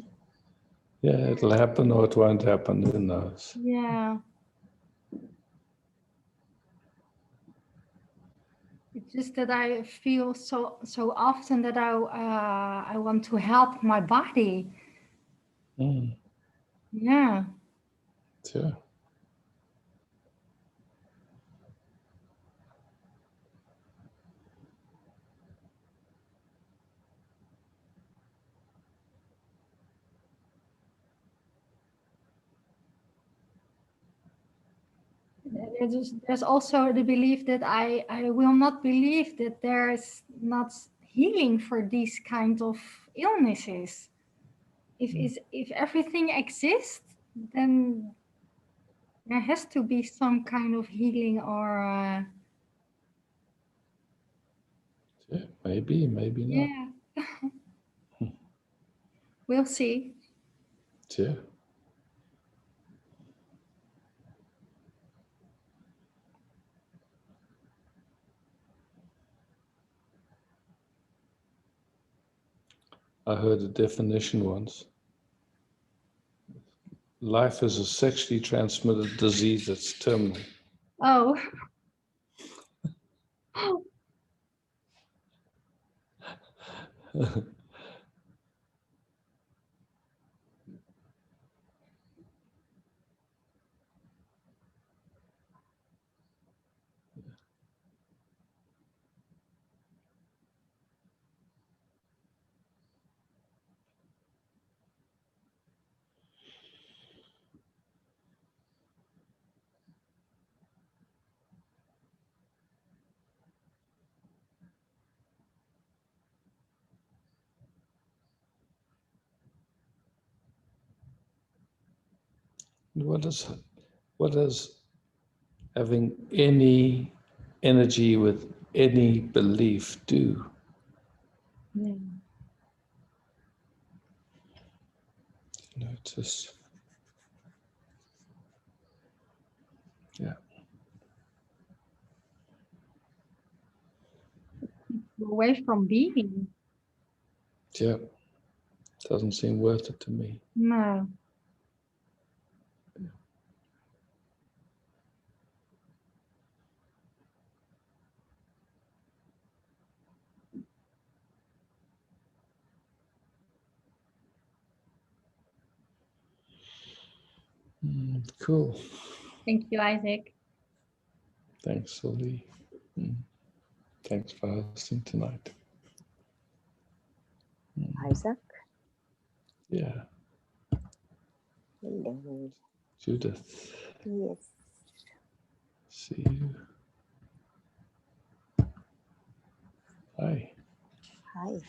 yeah, it'll happen or it won't happen. Who knows? Yeah. It's just that I feel so often that I want to help my body. Yeah. Sure. There's also the belief that I will not believe that there's not healing for these kinds of illnesses. If everything exists, then there has to be some kind of healing or Yeah, maybe not. yeah. We'll see. Yeah. I heard a definition once. Life is a sexually transmitted disease that's terminal. Oh. What does having any energy with any belief do? Yeah. Notice. Yeah. Away from being. Yeah. Doesn't seem worth it to me. No. Cool. Thank you, Isaac. Thanks, Sylvie. Thanks for hosting tonight. Isaac? Yeah. Hello. Judith. Yes. See you. Hi. Hi.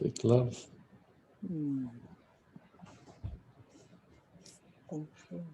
Big love. Thank you.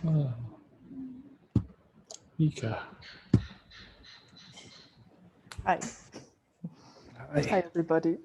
Oh. Mika. Hi. Hi, everybody.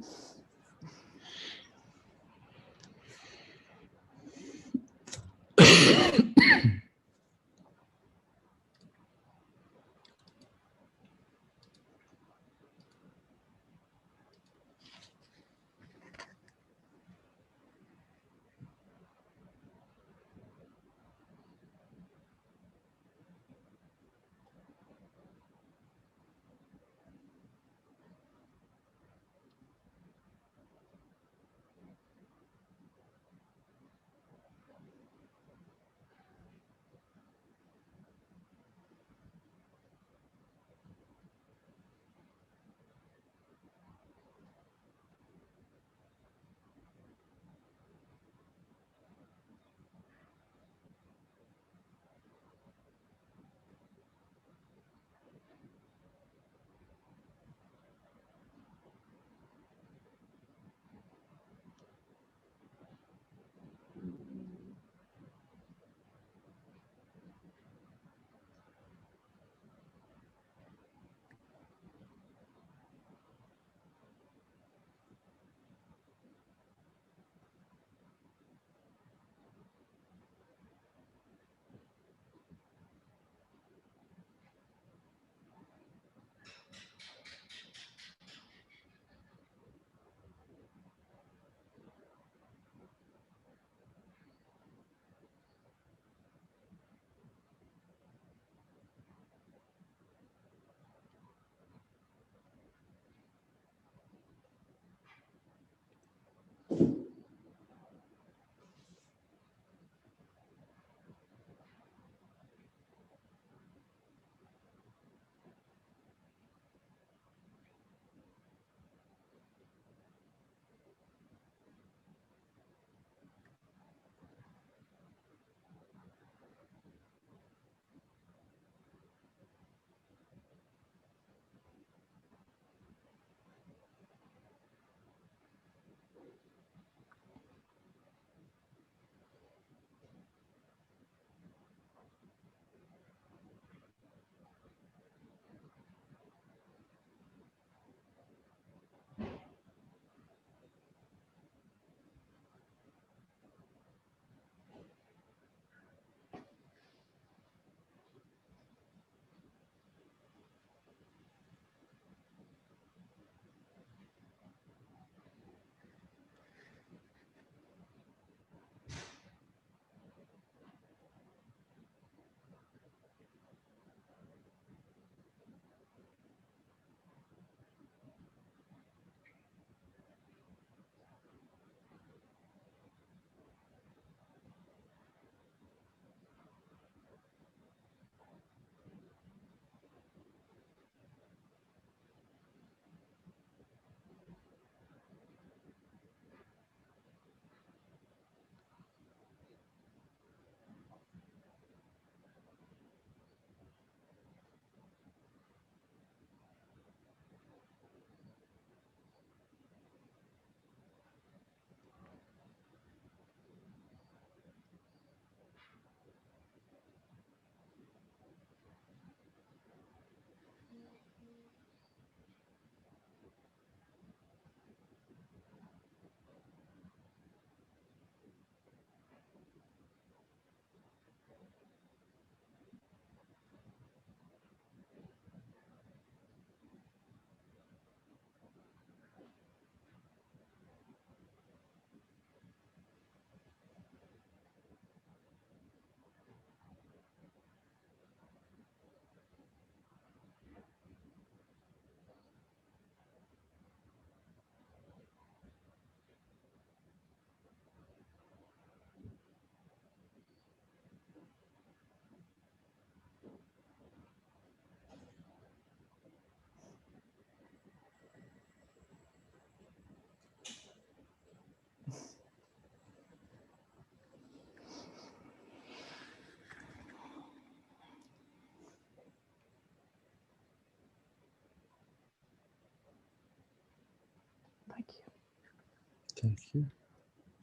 Thank you.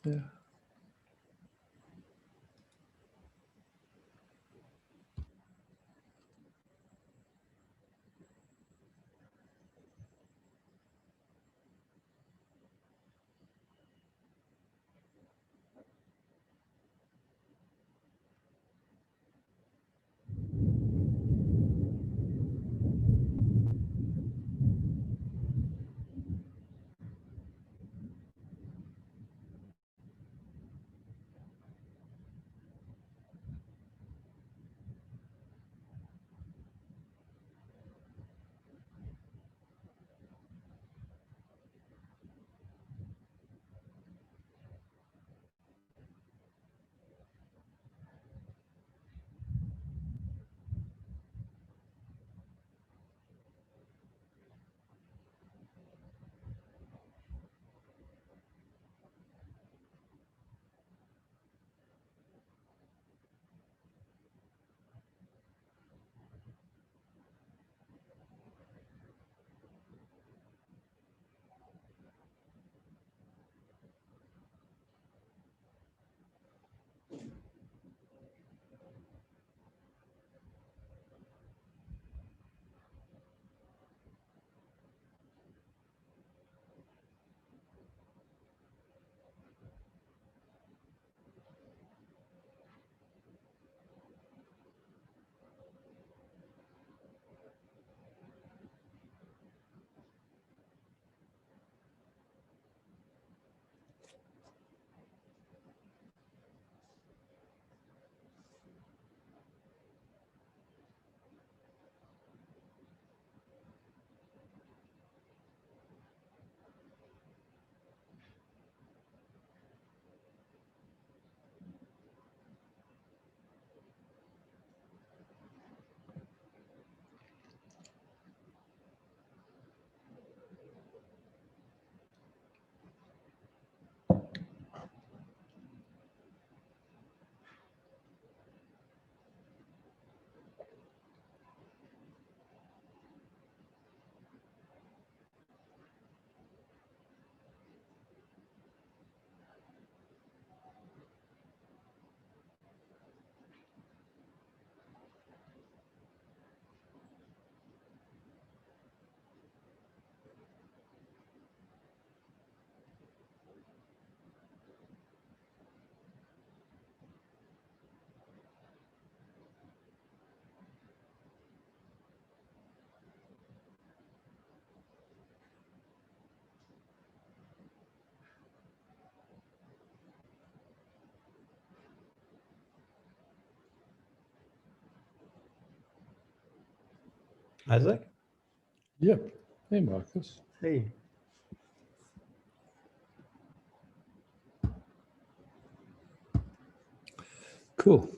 Yeah. Isaac? Yep. Hey, Marcus. Hey. Cool.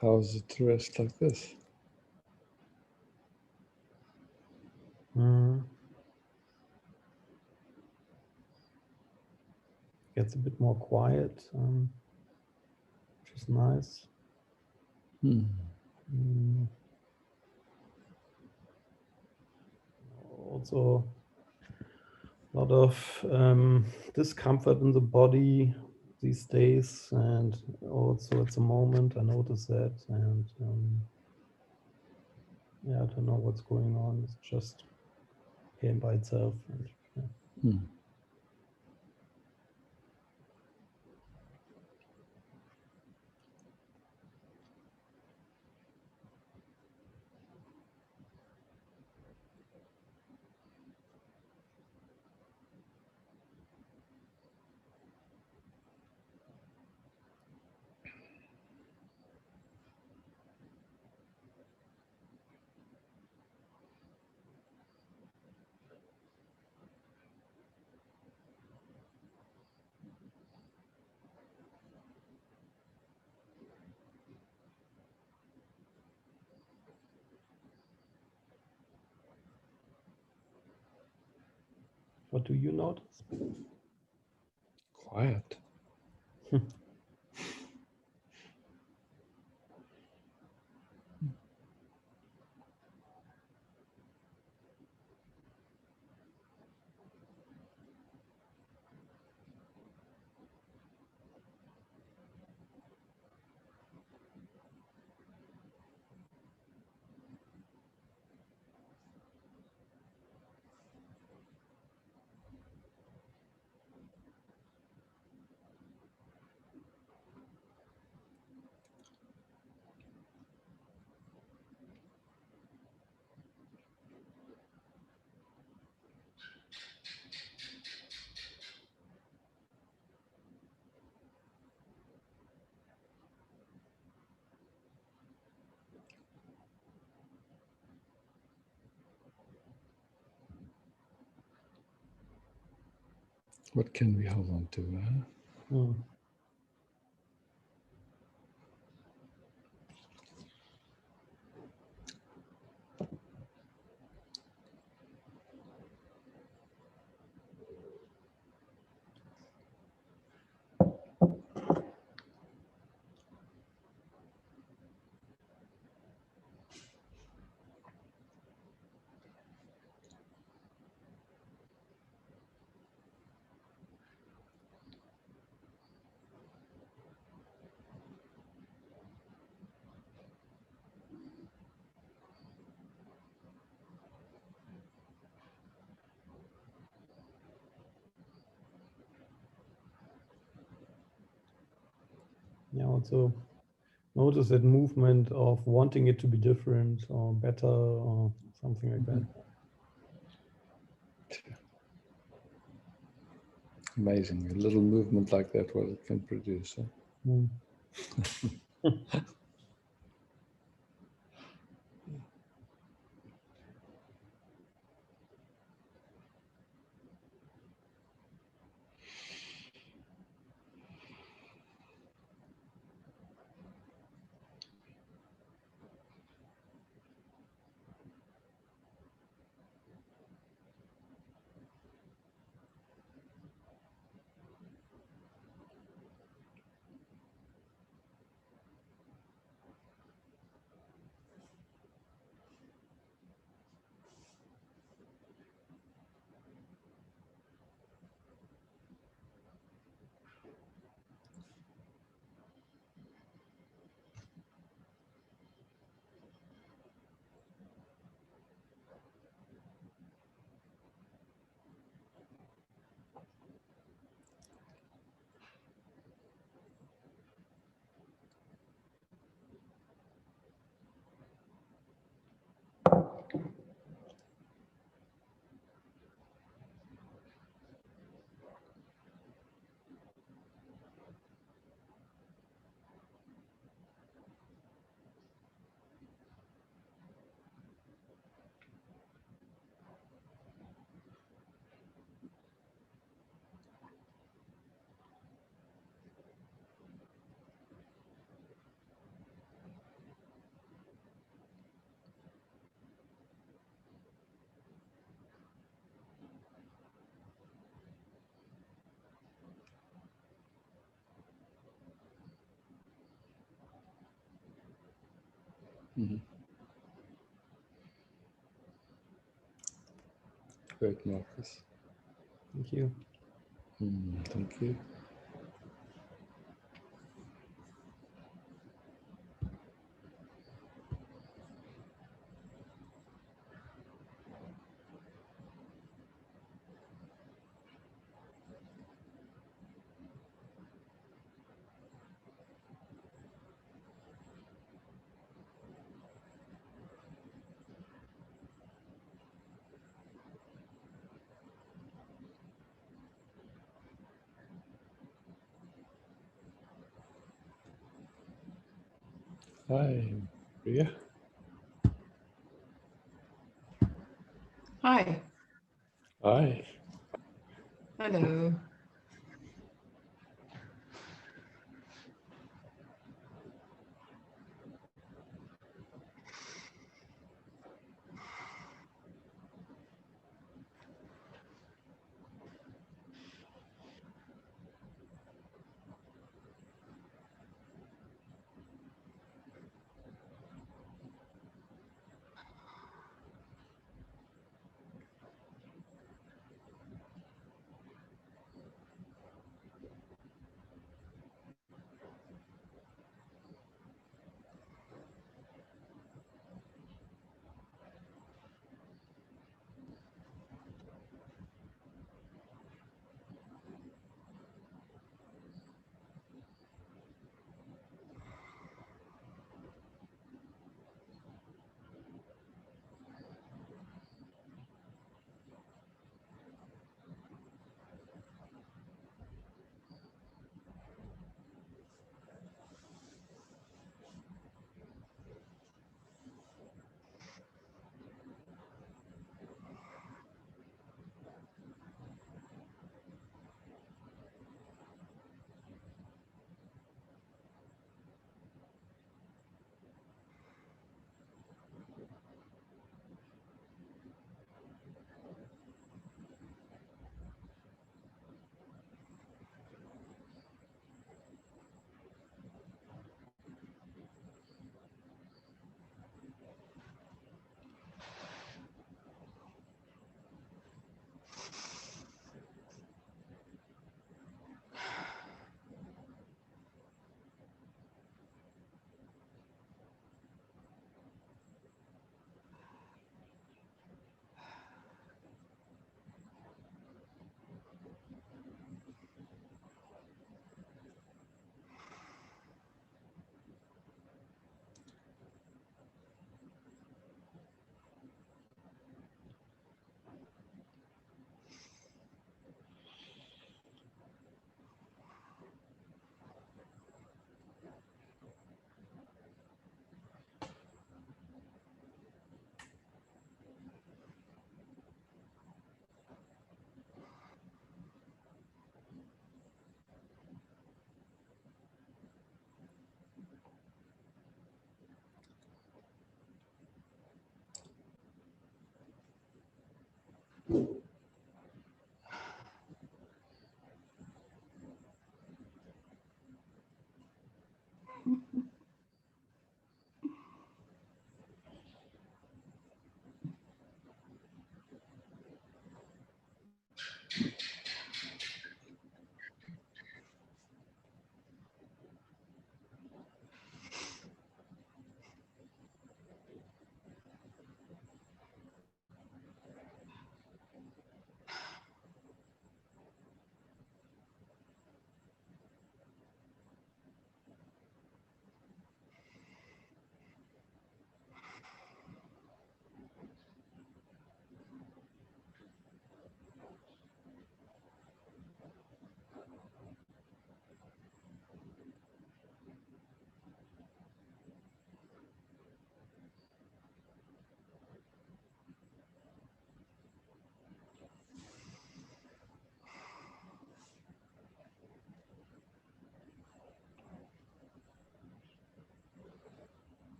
How's it to rest like this? Gets a bit more quiet, which is nice. Also, a lot of discomfort in the body these days, and also at the moment I notice that, and yeah, I don't know what's going on. It's just came by itself. And, yeah. What do you notice? Quiet. What can we hold on to? Huh? Yeah, also notice that movement of wanting it to be different or better or something like that. Amazing. A little movement like that, what it can produce. Huh? Mhm. Great, Marcus. Thank you. Thank you. Hi, Ria. Hi. Hi. Hello.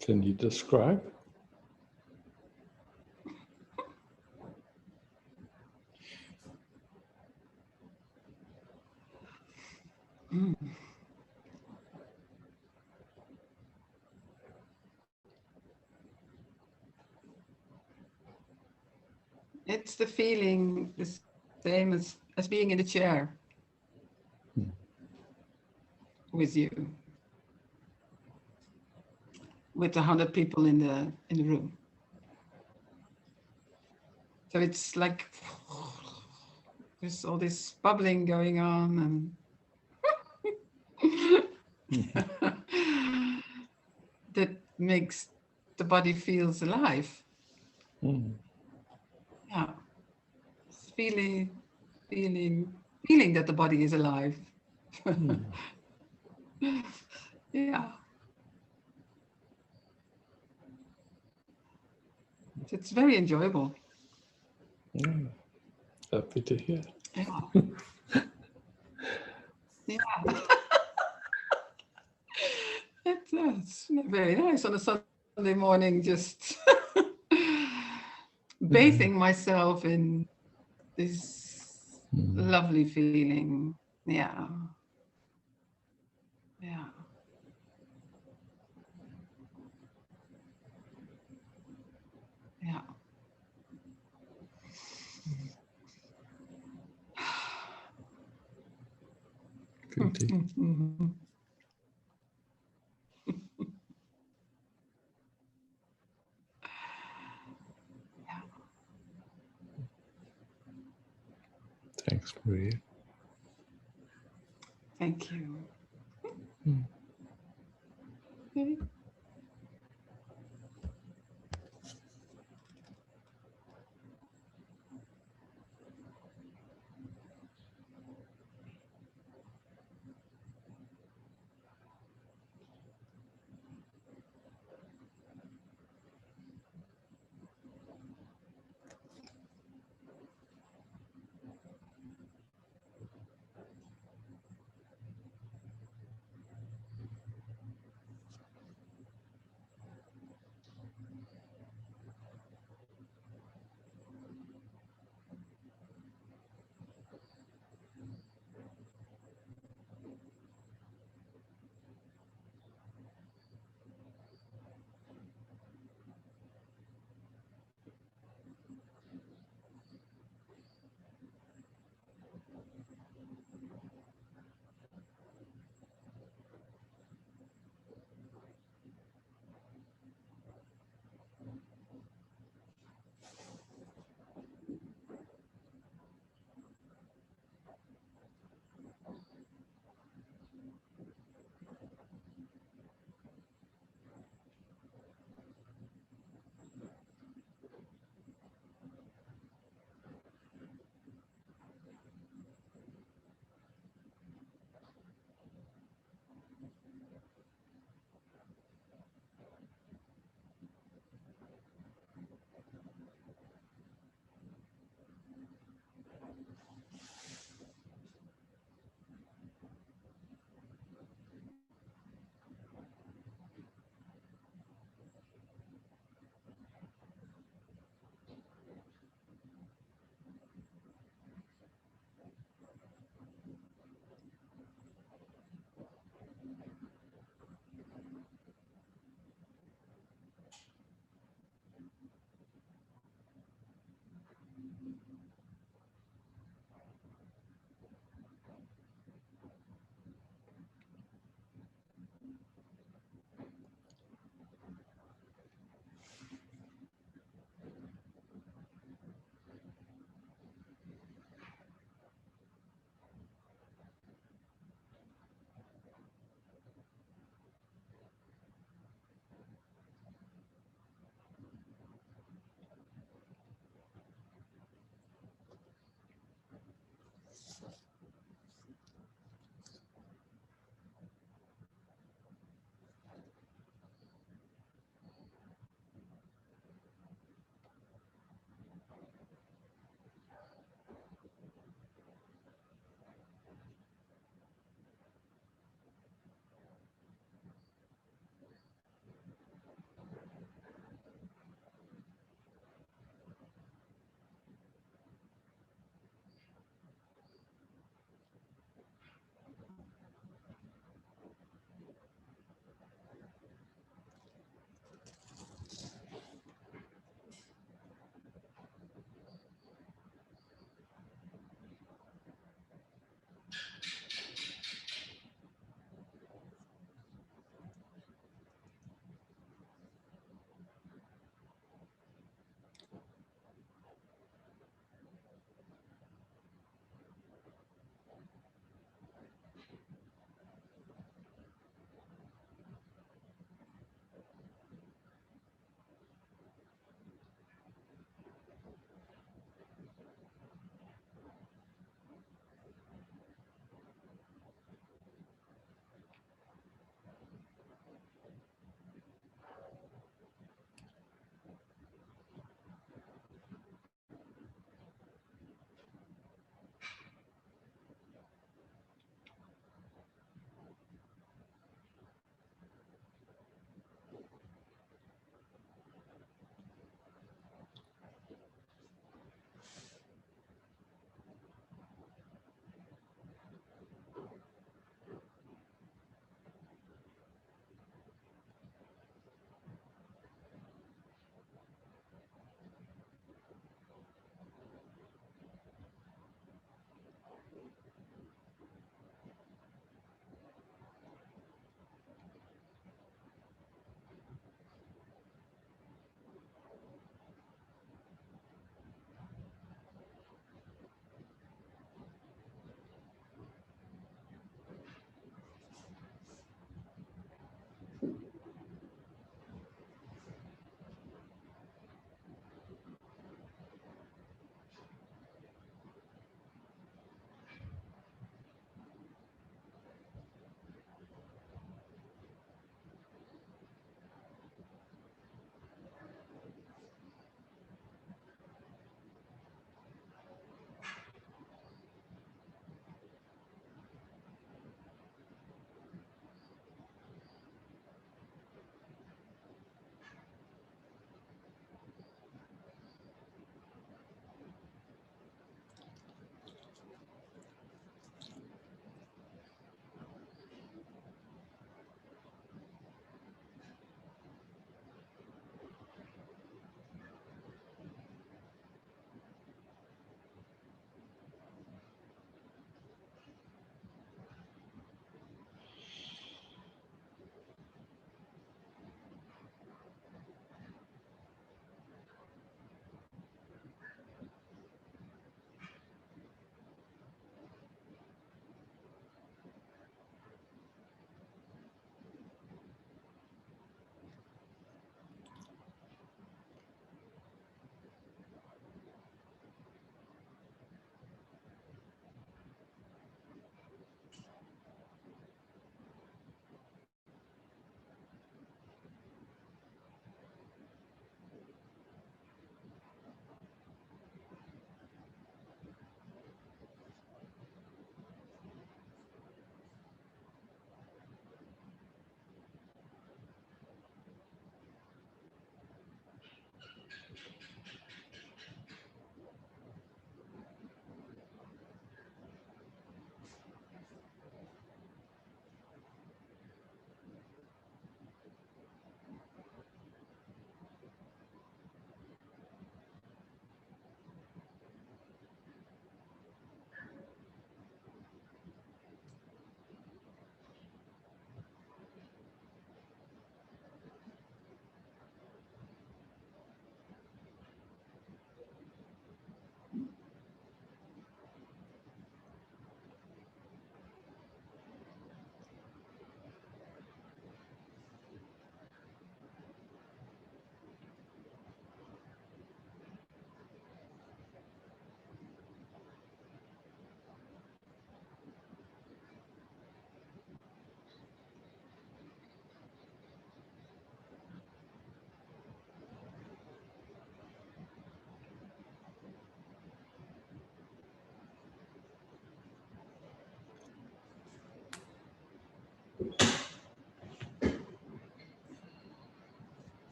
Can you describe? Mm. It's the feeling the same as being in the chair with you, with 100 people in the room. So it's like there's all this bubbling going on, and that makes the body feels alive. Yeah, it's feeling that the body is alive. Yeah. It's very enjoyable. Happy to hear. Yeah. Yeah. It's very nice on a Sunday morning, just bathing myself in this lovely feeling. Yeah. Yeah. Yeah. Yeah. Thanks, Maria. Thank you. Okay.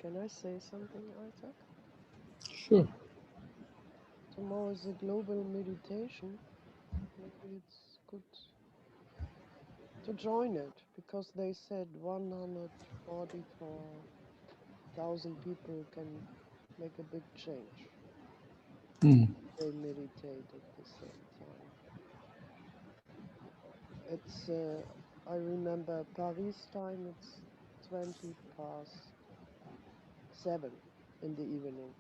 Can I say something, Isaac? Sure. Tomorrow is a global meditation. Maybe it's good to join it because they said 144,000 people can make a big change. Mm. They meditate at the same time. It's, I remember Paris time, it's 7:20 in the evening.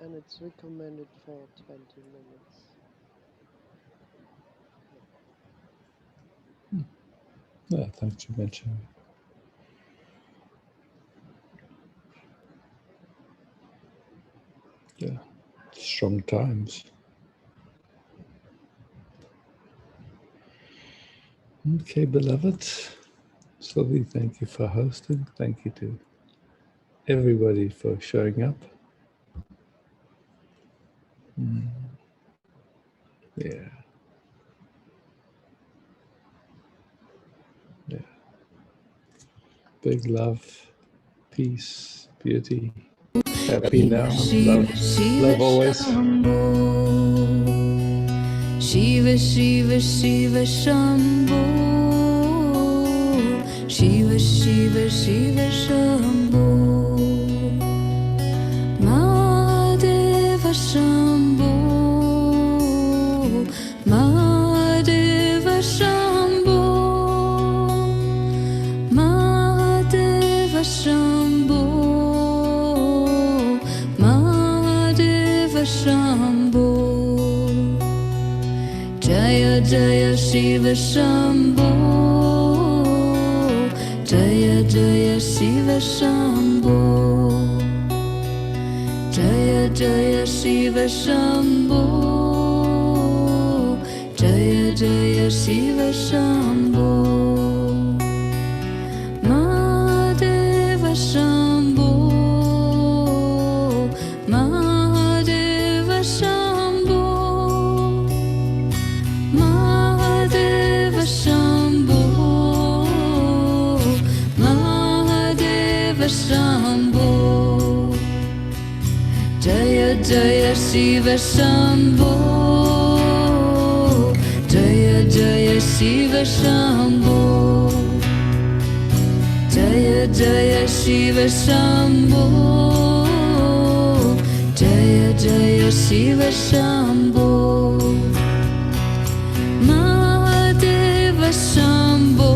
And it's recommended for 20 minutes. Yeah, thanks for mentioning it. Yeah, strong times. Okay, beloved. Sylvie, thank you for hosting. Thank you to everybody for showing up. Mm. Yeah. Yeah. Big love, peace, beauty, happy now, love, love always. Shiva, Shiva, Shiva, Shambho. Shiva, Shiva, Shiva, Shambho. Mahadeva Shambho. Mahadeva Shambho. Mahadeva Shambho. Mahadeva Shambho. Jaya Jaya Shiva Shambho. Jaya Jaya Shiva Shambho. Jaya Jaya Shiva Shambho. Jaya Jaya Shiva Shambho. Mahadeva Shambho. Mahadeva Shambho. Mahadeva Shambho. Mahadeva Shambho. Jaya Jaya Shiva Shambho. Jaya Jaya Shiva Shambho. Jaya Jaya Shiva Shambho. Jaya Jaya Shiva Shambho. Mahadeva Shambho.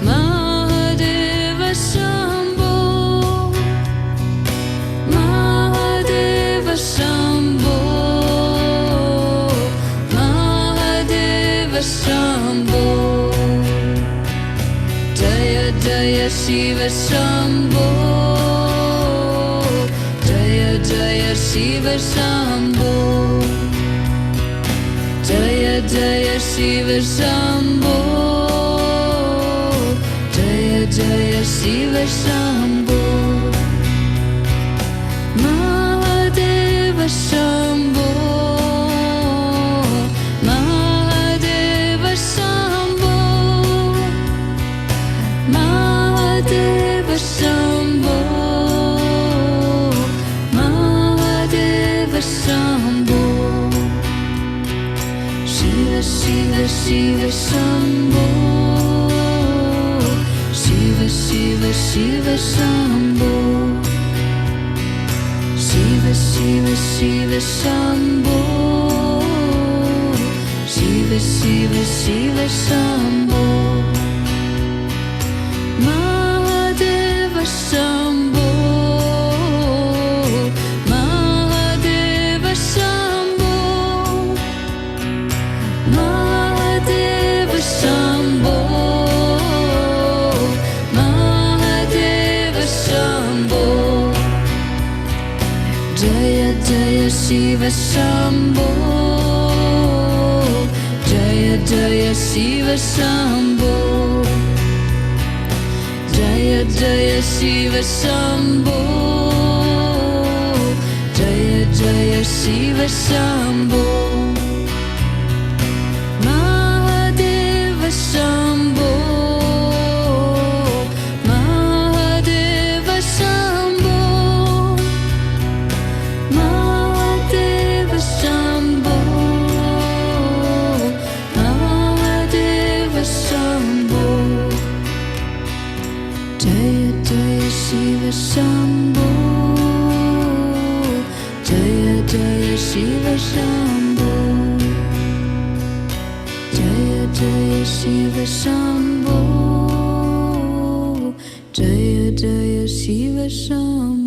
Mahadeva Shambho. Mahadeva Shambho. Mahadeva Shambho. Jaya Jaya Shiva Shambho. Jaya Jaya Shiva Shambho. Jaya Jaya Shiva Shambho. Jaya Jaya Shiva Shambho. Mahadeva Shambho. Mahadeva Shambho. Mahadeva Shambho. Mahadeva Shambho. Shiva Shiva Shiva Shambho. Shiva Shiva Shiva Shambho. Shiva Shiva Shiva Shambho. Shiva Shiva Shiva Shambho. Mahadeva Shambho. Mahadeva Shambho. Mahadeva Shambho. Mahadeva Shambho. Jaya Jaya Shiva Shambho. Jaya Jaya Shiva Shambho. Jaya Jaya Shiva Shambho. Jaya Jaya Shiva Shambho. Mahadeva Shambho. Mahadeva Shiva Shambho. Jaya Jaya Shiva Shambho. Jaya Jaya Shiva Shambho.